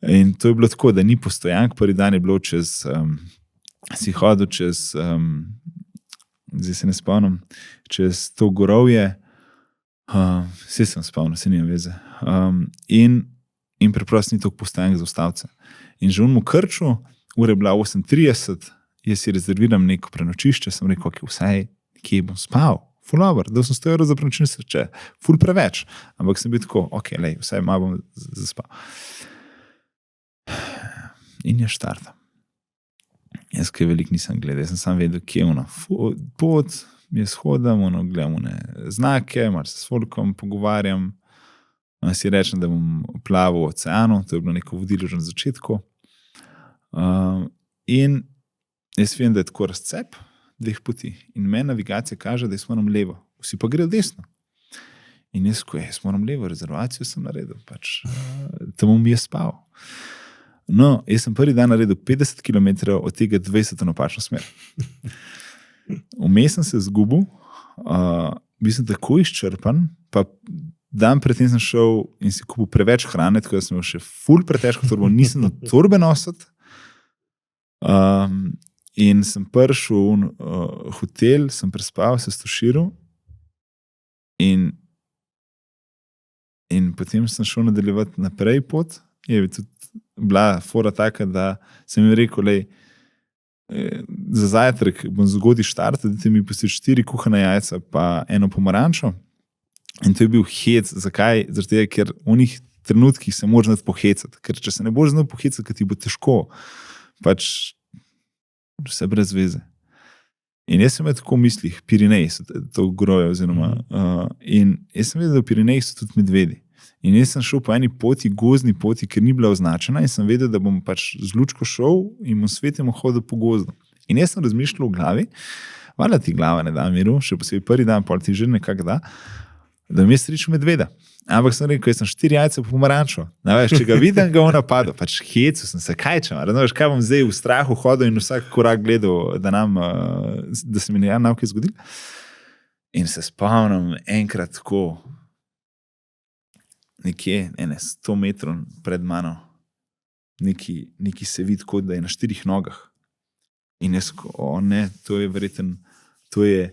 In to je bilo tako, da ni postojank, prvi dan je bilo si hodil čez, zdaj se ne spomnim, čez to gorovje, vse sem spomnil, se nima veze. In preprosto ni toliko postojank za ustavce. In že v Krču, ura je bila 8:30, jaz si rezerviram neko prenočišče, sem rekel, vsaj kje bom spal, ful dobro, da sem 100 € za prenočišče, ful preveč, ampak sem bil tako, vsaj malo bom zaspal. In je štartal. Jaz kaj veliko nisem gledal, jaz sem sam vedel, kje je pot, jaz hodam, gledam znake, malo se s folkom pogovarjam, si rečem, da bom plaval v oceanu, to je bilo neko vodilo že na začetku. In jaz vem, da je tako razcep 2 poti in meni navigacija kaže, da jaz moram levo, vsi pa grejo desno. In jaz moram levo, rezervacijo sem naredil, tam bom jaz spal. No, jaz sem prvi dan naredil 50 km, od tega 20 v napačno smer. Vmes sem se zgubil, bil sem tako izčrpan, pa dan predtem sem šel in si kupil preveč hrane, tako da sem imel še ful pretežko torbo, nisem na torbe nositi. In sem prišel v hotel, sem prespal, se stoširal in potem sem šel nadaljevati naprej pot. Je tudi bila fora taka, da sem jim rekel, za zajtrk bom zgodaj štartal, da mi pusti 4 kuhana jajca pa 1 pomarančo. In to je bil hec. Zakaj? Zaradi tega, ker v onih trenutkih se moraš znati pohecati. Ker če se ne boš znal pohecati, ker ti bo težko, vse brez veze. In jaz sem imel tako v mislih, Pirineji so to groje, oziroma, in jaz sem vedel, da v Pirinejih so tudi medvedi. In jaz sem šel po eni poti, gozdni poti, ker ni bila označena in sem vedel, da bom z lučko šel in bom svetimo hodil po gozdu. In jaz sem razmišljal v glavi, valjda ti glava ne da miru, še posebej prvi dan, pol ti že nekako da mi je srečal medveda. Ampak sem rekel, jaz sem 4 jajce po pomarančo. Če ga vidim, ga bom napadel. Hecu sem se, kaj bom zdaj v strahu hodil in vsak korak gledal, da se mi ne nauke zgodil. In se spomnim enkrat tako, nekje 100 metrov pred mano, neki se vidi, kot da je na 4 nogah. In jaz, ne, to je verjetno, to je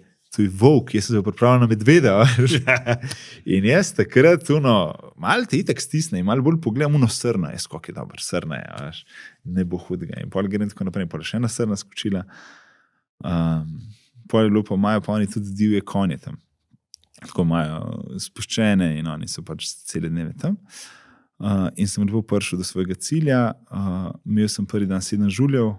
volk, jaz sem se pripravljal na medveda. In jaz takrat, malo te itak stisne, malo bolj pogledam, srna, jaz kako je dober, srna je, ne bo hudega. In pol grem tako naprej, pol še ena srna skočila, pol je bilo pa imajo pa oni tudi divje konje tam. Tako imajo spuščene in oni so cele dneve tam. In sem lepo prišel do svojega cilja, imel sem prvi dan 7 žuljev,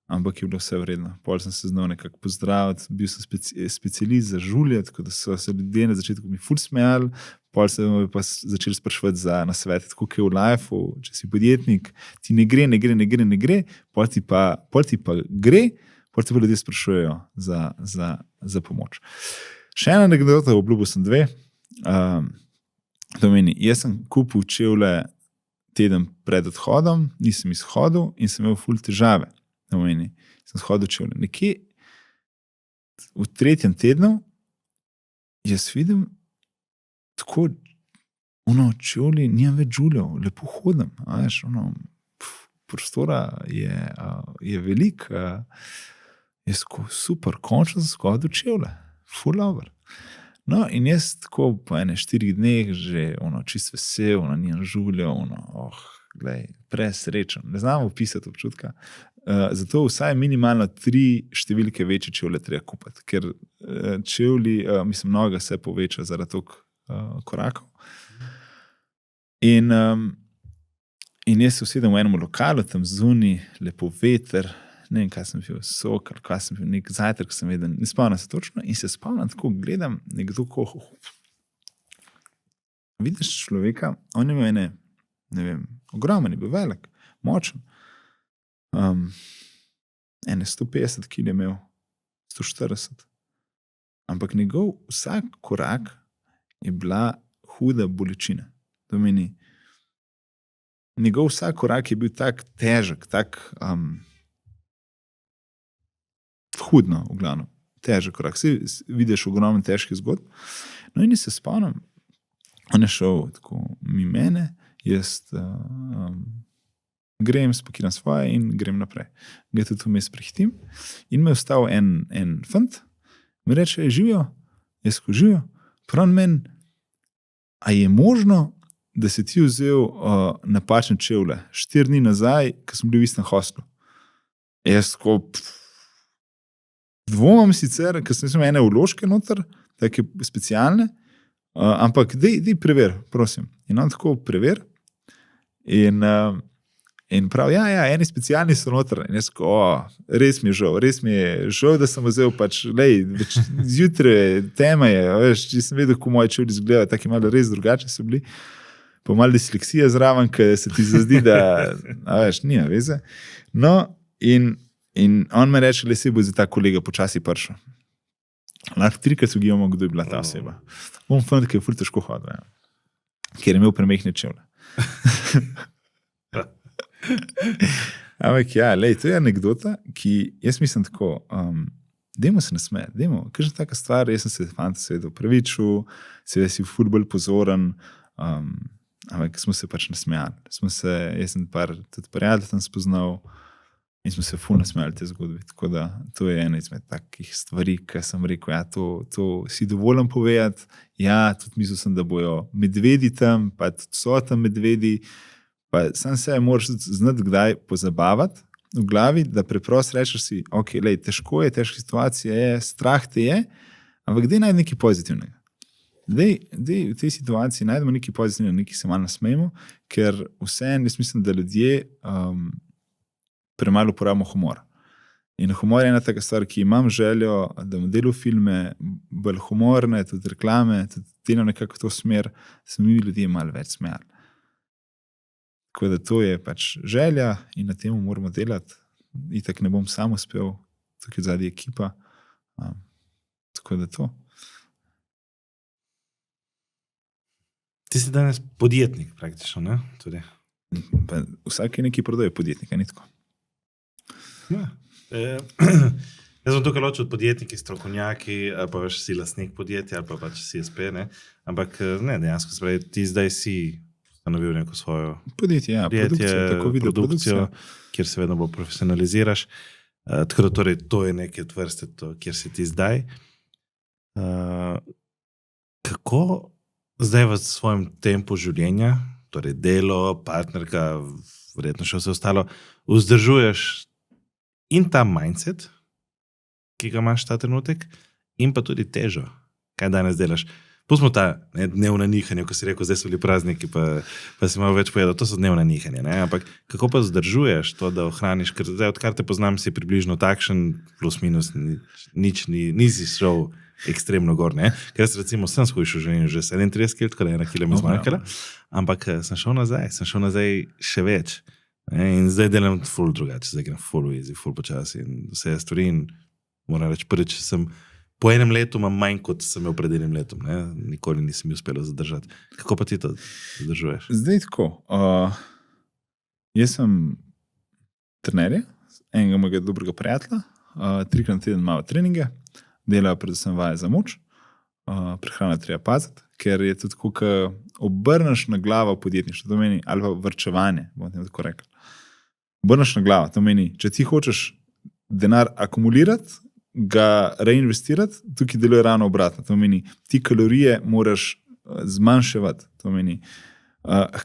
ampak je bilo vse vredno. Pol sem se znal nekako pozdraviti, bil sem specialist za žulje, tako da so se ljudje na začetku mi ful smejali, pol se pa začeli spraševati za nasvete, tako kot je v lifeu, če si podjetnik, ti ne gre, pol ti pa gre, pol ti pa ljudje sprašujejo za pomoč. Še ena anekdota, obljubil sem 2. To meni, jaz sem kupil čevlje teden pred odhodom, nisem izhodil in sem imel ful težave. To meni, sem shodil čevlje. Nekje v 3. tednu jaz vidim tako, čevlji, nimam več žuljev, lepo hodim. Prostora je velik. Jaz super, končno sem shodil čevlje. Ful dobro. No, in jaz tako po 4 dneh že čist vesel, nimam žuljev, presrečen. Ne znam opisati občutka. Zato vsaj minimalno 3 številke večje čevlje treba kupiti, ker čevlji, noga se poveča zaradi toliko korakov. In jaz se usedem v enem lokalu, tam zunaj, lepo veter, ne vem, kaj sem bil, sok, ali kaj sem bil, nek zajtrk sem vedel, ne spomnim se točno, in se spomnim, tako gledam, nekdo vidiš človeka, on je imel ne vem, ogromen je bil, velik, močen, 150 kg je imel, 140, ampak njegov vsak korak je bila huda bolečina. To meni, njegov vsak korak je bil tak težek, tak hudno, v glavnem, težek korak. Vsi vidiš ogromno težkih zgodb. No in se spomnim, on je šel tako mi mene, jaz grem, spakiram svoje in grem naprej. Ga tudi vmes prehitim in me je vstal en fant, mi reče, živijo, jaz ko živijo, prav meni, a je možno, da si ti vzel napačne čevlje 4 dni nazaj, ko smo bili v istem hostlu. Jaz ko dvomam sicer, ker sem imel ene vložke noter, take specialne, ampak dej prever, prosim. In on tako prever in prav, eni specialni so noter. In jaz ko, res mi je žal, da sem vzel pač, zjutraj tema je, veš, če sem vedel, kako moji čevlji izgledajo, taki malo res drugače so bili, pa malo disleksija zraven, ker se ti zazdi, da, veš, nima veze. No, in on me reče, le se bo za ta kolega počasi prišel. Lahko 3-krat ugibamo, kdo je bila ta oseba. On fant, ki je ful težko hodil, ker je imel premehne čevlje. Ampak to je anekdota, ki jaz mislim tako, dajmo se nasmejati, kakšna taka stvar, jaz sem se fanta seveda upravičil, seveda si ful bolj pozoren, ampak smo se pač nasmejali. Jaz sem tudi prijatelj tam spoznal in smo se ful nasmejali te zgodbe. Tako da to je ena izmed takih stvari, ki sem rekel, to si dovoljen povedati, tudi mislil sem, da bojo medvedi tam, pa tudi so tam medvedi, pa sam se moraš znati kdaj pozabavati v glavi, da preprosto rečeš si, ok, težko je, težka situacija je, strah te je, ampak daj najti nekaj pozitivnega. Daj v tej situaciji najdemo nekaj pozitivnega, nekaj se malo nasmejimo, ker vseeno jaz mislim, da ljudje premalo uporabimo humor. In humor je ena taka stvar, ki imam željo, da bom delal filme bolj humorne, tudi reklame, tudi delal nekako v to smer, da smo mi ljudje malo več smejali. Tako da to je pač želja in na temu moramo delati. Itak ne bom sam uspel, tukaj zadnji ekipa. Tako da to. Ti si danes podjetnik praktično, ne? Tudi. Pa vsak je neki prodaje podjetnika, ni tako. Ja. Jaz sem tukaj ločil od podjetniki, strokovnjaki, ali pa veš si lastnik podjetja, ali pa pač CSP, ne? Ampak ne, dejansko se pravi, ti zdaj si ustanovil neko svojo podjetje, produkcijo, kjer se vedno bolj profesionaliziraš. Tako da torej to je neke vrste, kjer si ti zdaj. Kako zdaj v svojem tempu življenja, torej delo, partnerka, verjetno še vse ostalo, vzdržuješ in ta mindset, ki ga imaš ta trenutek, in pa tudi težo. Kaj danes delaš? Pustimo ta dnevna nihanja, ko si rekel, zdaj so bili prazniki, pa si malo več povedal, to so dnevna nihanja, ne? Ampak kako pa vzdržuješ to, da ohraniš, ker zdaj, odkar te poznam, si približno takšen, plus minus, nisi šel ekstremno gor, ne? Ker jaz recimo sem skušal že 37 kg, tako da 1 kg mi zmanjkala, ampak sem šel nazaj še več. In zdaj delam ful drugače, zdaj grem ful easy, ful počasi in vse stvari in moram reči, prvič sem po enem letu imam manj, kot sem imel pred enim letom, ne? Nikoli nisem uspel zadržati. Kako pa ti to zadržuješ? Zdaj tako, jaz sem trenerja, enega mojega dobrega prijatelja, 3-krat na teden imamo treninge, delajo predvsem vaje za moč, prehrana treba paziti, ker je tudi tako, ko obrneš na glavo podjetništvo, to meni, ali pa vrčevanje, bom tako rekel. Obrneš na glavo, to meni, če ti hočeš denar akumulirati, ga reinvestirati, tukaj deluje ravno obratno. To meni, ti kalorije moraš zmanjševati. To meni,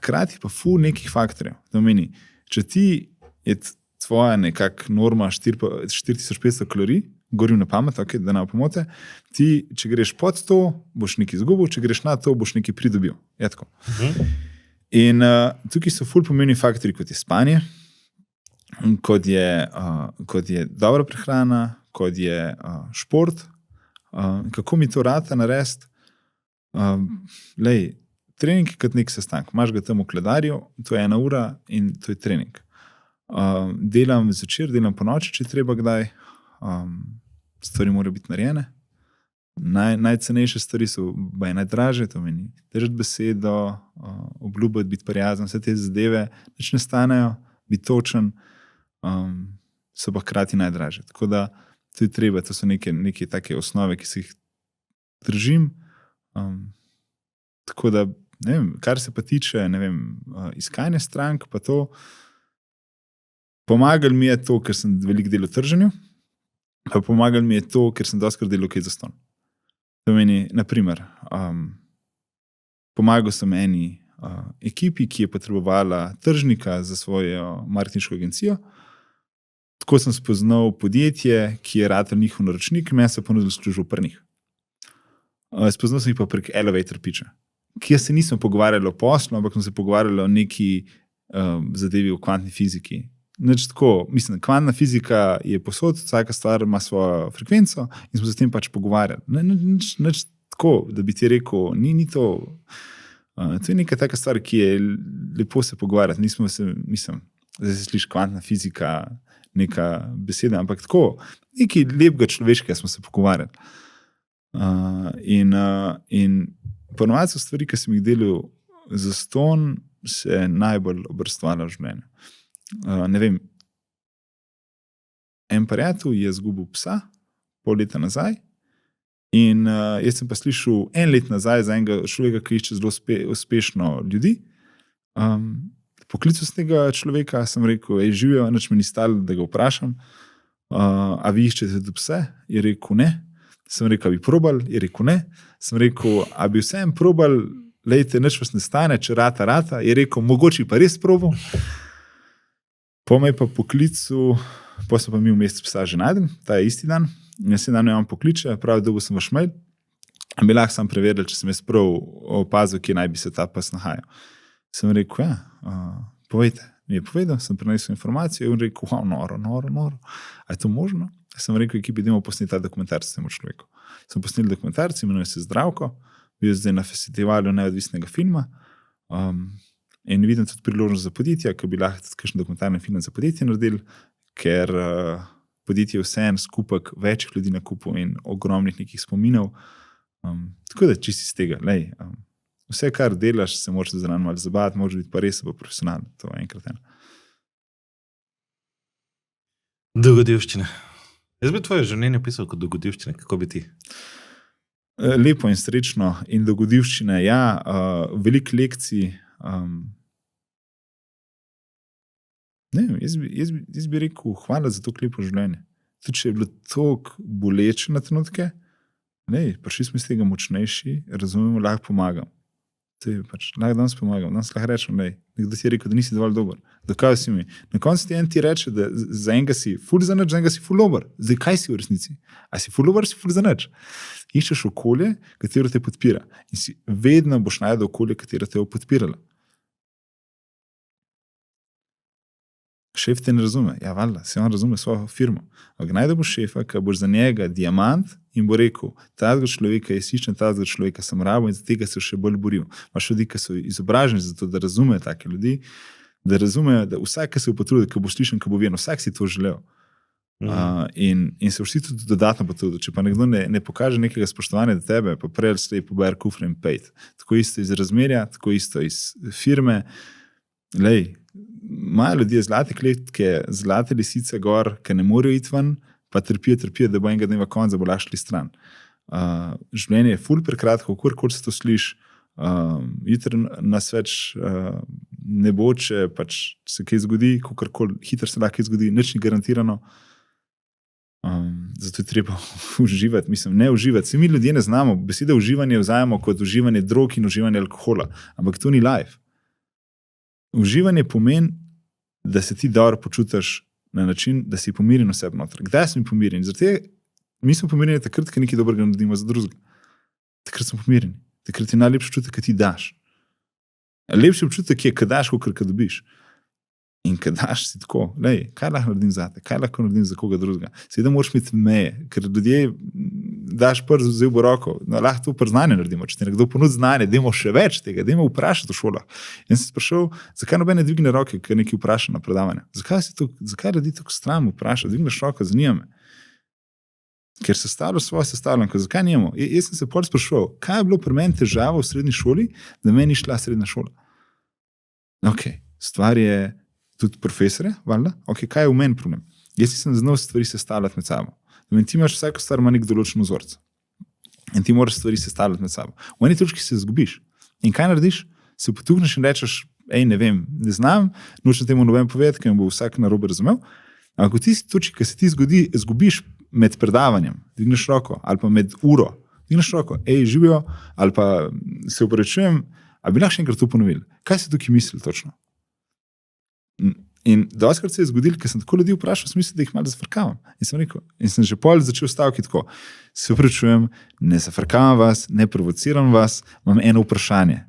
hkrati pa ful nekih faktorjev. To meni, če ti je tvoja nekak norma 4500 kalorij, govorim na pamet, okay, da nam pomote, ti, če greš pod to, boš nekaj izgubil, če greš na to, boš nekaj pridobil. Je tako. In tukaj so ful pomembni faktori, kot je spanje, kot je dobra prehrana, kot je šport. Kako mi to rata narediti? Trening je kot nek sestanek. Imaš ga tam v kledarju, to je 1 ura in to je trening. Delam zvečer, delam po noči, če treba kdaj. Stvari morajo biti narejene. Najcenejše stvari so najdražje, to meni držati besedo, obljubiti, biti prijazen, vse te zadeve, nič ne stanejo, biti točen, so pa hkrati najdražje. Tako da to je treba, to so neke take osnove, ki se jih držim. Tako da, ne vem, kar se pa tiče, ne vem, iskanja strank, pa to, pomagal mi je to, ker sem veliko delal v trženju, pa pomagal mi je to, ker sem dostakrat delal kaj zastonj. To meni, naprimer, pomagal sem eni ekipi, ki je potrebovala tržnika za svojo marketinško agencijo. Tako sem spoznal podjetje, ki je ratal njihov naročnik, meni se ponudil službo pri njih. Spoznal sem jih pa prek elevator pitcha, kjer se nismo pogovarjali o poslu, ampak smo se pogovarjali o neki zadevi v kvantni fiziki. Nič tako, mislim, kvantna fizika je posod, vsaka stvar ima svojo frekvenco in smo se s tem pač pogovarjali. Nič tako, da bi ti rekel, ni to. To je neka taka stvar, ki je lepo se pogovarjati. Nismo se, mislim, zdaj se sliši kvantna fizika, neka beseda, ampak tako, nekaj lepega človeškega smo se pogovarjali. In ponovadi so stvari, ki sem jih delal zastonj, se najbolj obrstvalo v življenju. Ne vem, en prijatelj je izgubil psa pol leta nazaj in jaz sem pa slišal 1 let nazaj za enega človeka, ki išče zelo uspešno ljudi. Poklical sem tega človeka, sem rekel, živijo, nič me ni stalo, da ga vprašam, a vi iščete tudi pse? Je rekel, ne. Sem rekel, a bi probal? Je rekel, ne. Sem rekel, a bi vsem probal, lejte, nič vas ne stane, če rata. Je rekel, mogoče pa res probal. Po me pa poklical, pa sem pa mi vmes psa že najdem, ta je isti dan, in jaz dan imam pokliče, pravi, dobil sem vaš mail, in bi lahko sam preveril, če sem jaz prav opazil, kje naj bi se ta pes nahajal. Sem rekel, povejte, mi je povedal, sem prinesel informacijo in rekel, wow, noro, a je to možno? Sem rekel, ekipi, idemo posneti ta dokumentarc s tem človeku. Sem posnel dokumentarc, imenuje se Zdravko, bil zdaj na festivalu neodvisnega filma, in vidim tudi priložnost za podjetja, ki bi lahko tudi kakšen dokumentarni film za podjetje naredili, ker podjetje je vseeno skupek večjih ljudi na kupu in ogromnih nekih spominov. Tako da čisti iz tega. Vse, kar delaš, se moraš zraven malo zabavati, moraš biti pa res pa profesionalno. To je enkrat eno. Dogodivščine. Jaz bi tvoje življenje opisal kot dogodivščine. Kako bi ti? Lepo in srečno in dogodivščine. Ja, veliko lekcij. Ne, jaz bi rekel, hvala za to lepo življenje. Tudi, če je bilo toliko boleče na trenutke, prišli smo iz tega močnejši, razumemo, lahko pomagam. To je pač, lahko danes pomagam, danes lahko rečem, nekdo ti je rekel, da nisi dovolj dober. Dokaj si mi? Na koncu ti reče, da za enega si ful za nič, za enega si ful dober. Zdaj, kaj si v resnici? A si ful dober, si ful za nič? Iščeš okolje, katero te podpira. In si vedno boš najdel okolje, katero te bo podpirala. Šef te ne razume. Ja, valjda, se on razume svojo firmo. Ampak najde boš šefa, ki boš za njega diamant in bo rekel, tazga človeka je sičen, tazga človeka sem rabo in za tega se še bolj boril. Imaš ljudi, ki so izobraženi za to, da razumejo take ljudi, da razumejo, da vsak, ki se bo potrudil, ki bo slišen, ki bo vjen, vsak si to želel. In se vsi tudi dodatno potrudil. Če pa nekdo ne pokaže nekega spoštovanja do tebe, pa prej slej pober kufr in pejt. Tako isto iz razmerja, tako isto iz firme. Imajo ljudje zlate kletke, zlate lisice gor, ki ne morejo iti ven, pa trpijo, da bo enega dneva konc, da bo lahko šli stran. Življenje je ful prekratko, kolikor se to sliši, jutri nas več ne bo, če pač se kaj zgodi, kolikor hitro se lahko kaj zgodi, nič ni garantirano. Zato je treba uživati, mislim, ne uživati. Vsi mi ljudje ne znamo, besede uživanje vzajemo kot uživanje drog in uživanje alkohola, ampak to ni life. Uživanje pomeni, da se ti dobro počutiš na način, da si pomirjen v sebi noter. Kdaj smo pomirjeni? Zato mi smo pomirjeni takrat, ko nekaj dobrega naredimo za drugega. Takrat smo pomirjeni. Takrat je najlepše čutek, ko ti daš. Lepši občutek je, kad daš, kot dobiš. In kad daš si tako, lej, kaj lahko naredim zate, kaj lahko naredim za koga drugega. Seveda moraš imeti meje, ker ljudje daš prst, vzel bo roko, no, lahko to priznanje naredimo. Če ti nekdo ponudi znanje, dajmo še več tega, dajmo vprašati v šolah. In sem se sprašal, zakaj nobene dvigne roke, ker nekaj vpraša na predavanje. Zakaj ljudi tako stram vpraša, dvigneš roko, zanima me. Ker sestavljaš svojo sestavljanko, zakaj njemu? Jaz sem se pol sprašal, kaj je bilo pri meni težava v srednji šoli, da meni šla srednja šola. Ok, stvar je tudi profesore, valjda? Ok, kaj je v meni problem? Jaz nisem znal stvari sestavljati med sabo. Ti imaš vsako stvar ima nek določen vzorec. In ti moraš stvari sestavljati med sabo. V eni točki se izgubiš. In kaj narediš? Se potuhneš in rečeš, ne vem, ne znam, nočem temu noben povedati, ker mi bo vsak narobe razumel. Ampak v tisti točki, ki se ti izgubiš med predavanjem, dvigneš roko, ali pa med uro, dvigneš roko, živijo, ali pa se opravičujem, ali bi lahko še enkrat to ponovili. Kaj si tukaj mislil točno? In doskrat se je zgodilo, ker sem tako ljudi vprašal, sem mislil, da jih malo zafrkavam. In sem rekel, in sem že pol začel stavki tako, se opravičujem, ne zafrkavam vas, ne provociram vas, imam eno vprašanje.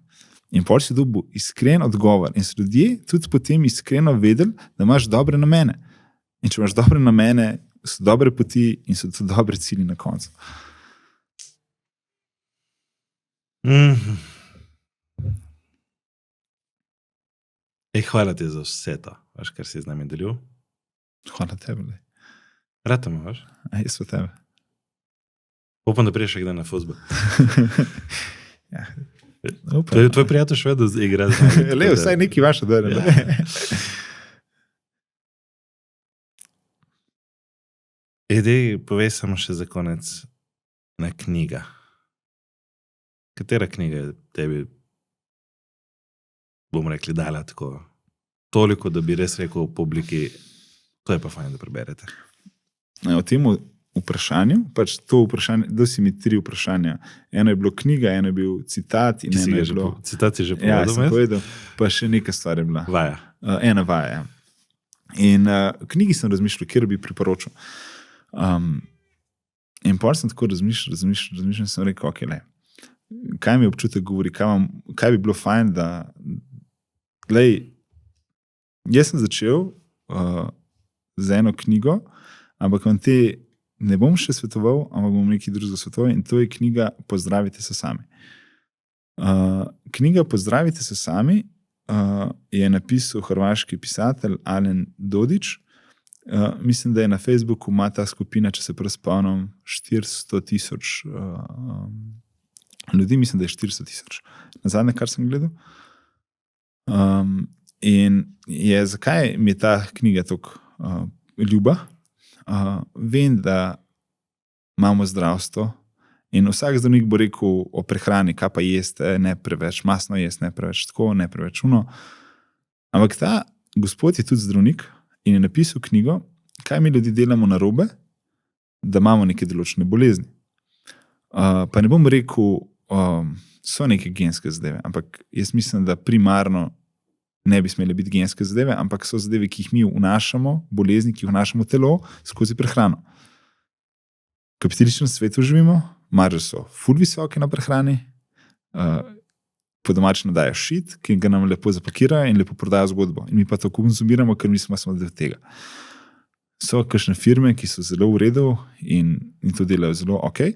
In pol si dobil iskren odgovor. In so ljudje tudi potem iskreno vedeli, da imaš dobre namene. In če imaš dobre namene, so dobre poti in so tudi dobre cilji na koncu. Hvala ti za vse to, kar si z nami delil. Hvala tebi. Rad me imaš? Jaz pa tebe. Upam, da priješ kdaj na fuzbol. Ja. Tvoj prijatelj še vedno igra z nami. Leo, vsaj neki vaša dore. Edej, povej samo še za konec ena knjiga. Katera knjiga je tebi, bomo rekli, dala tako toliko, da bi res rekel v publiki, to je pa fajn, da preberete. O tem vprašanju, pač to vprašanje, da si mi 3 vprašanja. Eno je bilo knjiga, eno je bil citat in eno je bilo... Citat si že povedal? Ja, sem povedal, pa še neka stvar je bila. Vaja. Ena vaja, ja. In knjigi sem razmišljal, kjer bi priporočil. In pol sem tako razmišljal, sem rekel, ok, le, kaj mi občutek govori, kaj bi bilo fajn, da, glej, jaz sem začel z eno knjigo, ampak vam te ne bom še svetoval, ampak bom nekaj drugega svetoval in to je knjiga Pozdravite se sami. Knjiga Pozdravite se sami je napisal hrvaški pisatelj Alen Dodić. Mislim, da je na Facebooku ima ta skupina, če se prav spomnim, 400,000 ljudi, mislim, da je 400,000. Nazadnje, kar sem gledal. In je, zakaj mi je ta knjiga tako ljuba? Vem, da imamo zdravstvo in vsak zdravnik bo rekel o prehrani, kaj pa jeste, ne preveč masno jeste, ne preveč tako, ne preveč uno. Ampak ta gospod je tudi zdravnik in je napisal knjigo, kaj mi ljudi delamo narobe, da imamo neke določene bolezni. Pa ne bom rekel, so neke genske zadeve, ampak jaz mislim, da primarno ne bi smeli biti genske zadeve, ampak so zadeve, ki jih mi vnašamo, bolezni, ki jih vnašamo v telo skozi prehrano. V kapitalističnem svetu živimo, marže so ful visoke na prehrani, po domačino dajo šit, ki ga nam lepo zapakirajo in lepo prodajo zgodbo. In mi pa to konzumiramo, ker mislimo, da smo del tega. So kakšne firme, ki so zelo v redu in to delajo zelo ok.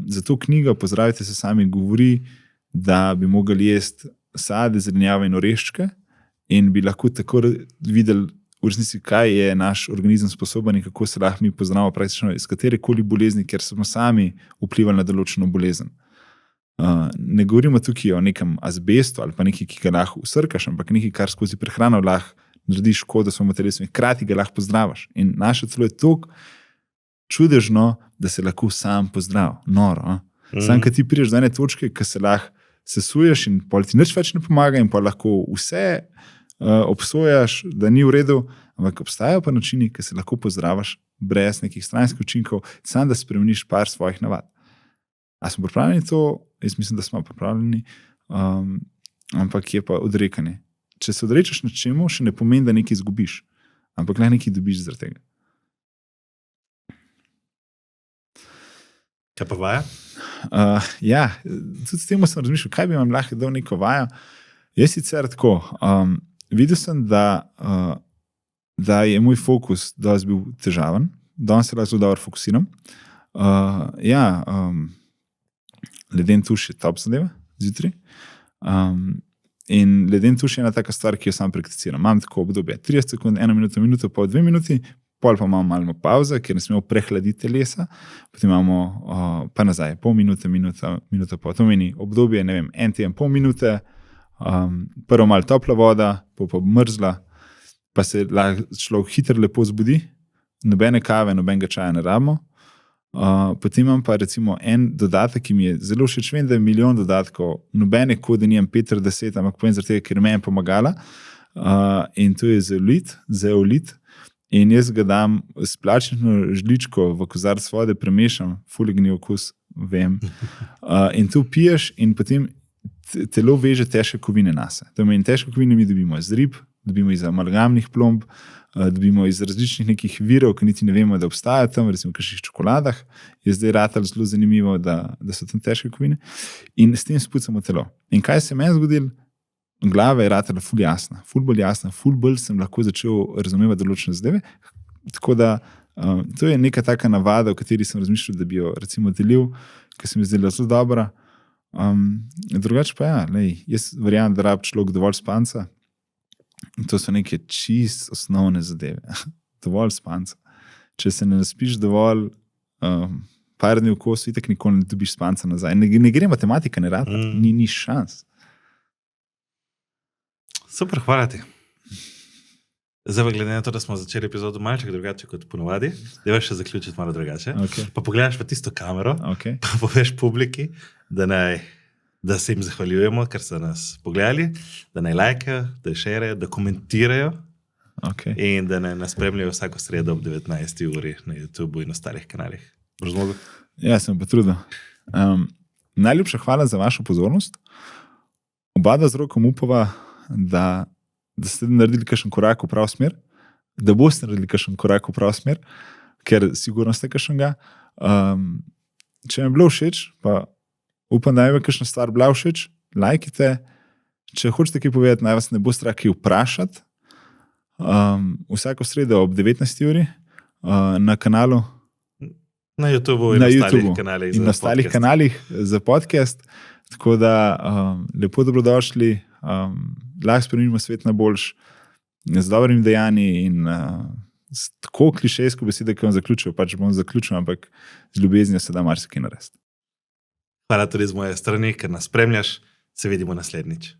Zato knjiga Pozdravite se sami govori, da bi mogli jesti sade, zelenjave in oreščke in bi lahko tako videli v resnici, kaj je naš organizem sposoben in kako se lahko mi poznamo praktično iz katerekoli bolezni, ker smo sami vplivali na določeno bolezen. Ne govorimo tukaj o nekem azbestu ali pa nekaj, ki ga lahko usrkaš, ampak nekaj, kar skozi prehrano lahko narediš škodo svojemu telesu in hkrati ga lahko pozdravaš. In naše telo je toliko čudežno, da se lahko sam pozdrav. Noro. Sam, kad ti prideš do ene točke, ki se lahko sesuješ in pol ti nič več ne pomaga in pol lahko vse obsojaš, da ni v redu, ampak obstajajo pa načini, ki se lahko pozdravaš brez nekih stranskih učinkov, sam da spremeniš par svojih navad. A smo pripravljeni to? Jaz mislim, da smo pripravljeni, ampak je pa odrekanje. Če se odrečeš na čemu, še ne pomeni, da nekaj izgubiš, ampak le nekaj dobiš zaradi tega. Kaj pa vaja? Ja, tudi s tem sem razmišljal, kaj bi vam lahko dal neko vajo. Jaz sicer tako. Videl sem, da je moj fokus dosti bil težaven, danes se zelo dobro fokusiram. Leden tuš je top zadeva, zjutraj. In leden tuš je ena taka stvar, ki jo sam prakticiram. Imam tako obdobje 30 sekund, 1 minuta, minuto, pol 2 minuti, pol pa imamo malo pauze, ker ne smemo prehladiti telesa, potem imamo pa nazaj, pol minute, minuta pol. To meni obdobje, ne vem, 1 teden, pol minute, prvo malo topla voda, pa mrzla, pa se človek hitro lepo zbudi, nobene kave, nobenega čaja ne rabimo. Potem imam pa recimo en dodatek, ki mi je zelo všeč, vem, da je milijon dodatkov, nobene kode nijem 5 ali 10, ampak povem zaradi tega, ker me je pomagala, in to je zeolit, in jaz ga dam s plačnično žličko v kozarec vode, premešam, fuligni okus, vem, in to piješ in potem telo veže težke kovine nase. To pomeni, težke kovine mi dobimo iz rib, dobimo iz amalgamnih plomb, dobimo iz različnih nekih virov, ki niti ne vemo, da obstajajo tam, recimo v kakšnih čokoladah, je zdaj ratalo zelo zanimivo, da so tam težke kovine in s tem spucamo telo. In kaj se meni zgodilo? Glava je ratala ful jasna, ful bolj jasna, ful bolj sem lahko začel razumevati določene zadeve, tako da to je neka taka navada, o kateri sem razmišljal, da bi jo recimo delil, ker se mi zdela zelo dobra. Drugače pa jaz verjamem, da rab človek dovolj spanca. To so neke čist osnovne zadeve. Dovolj spanca. Če se ne naspiš dovolj par dni v kosu, itak nikoli ne dobiš spanca nazaj. Ne gre matematika, ne rata, ni šans. Super, hvala ti. Zdaj, glede na to, da smo začeli epizodo malček drugače kot ponovadi, da še zaključiti malo drugače. Okay. Pa pogledaš pa tisto kamero, Okay. pa poveš publiki, da se jim zahvaljujemo, ker so nas pogledali, da naj lajkajo, da šerejo, da komentirajo in da nas spremljajo vsako sredo ob 19. uri na YouTube in ostalih kanalih. Boš zmogel? Ja, sem pa trudil. Najljubša hvala za vašo pozornost. Obada z rokom upava, da ste naredili kakšen korak v prav smer, da boste naredili kakšen korak v prav smer, ker sigurno ste kakšnega. Če mi je bilo všeč, pa upam, da je kakšna stvar bila všeč, lajkite. Če hočete kaj povedati, naj vas ne bo strah kaj vprašati. Vsako sredo ob 19. uri na kanalu na YouTubeu in na ostalih kanalih za podcast. Tako da lepo dobrodošli, lahko spremenimo svet na boljš z dobrimi dejanji in s tako klišejsko besedo, ki bom zaključil, pač bom zaključil, ampak z ljubeznijo se da marsikaj narediti. Hvala tudi z moje strani, ker nas spremljaš. Se vidimo naslednjič.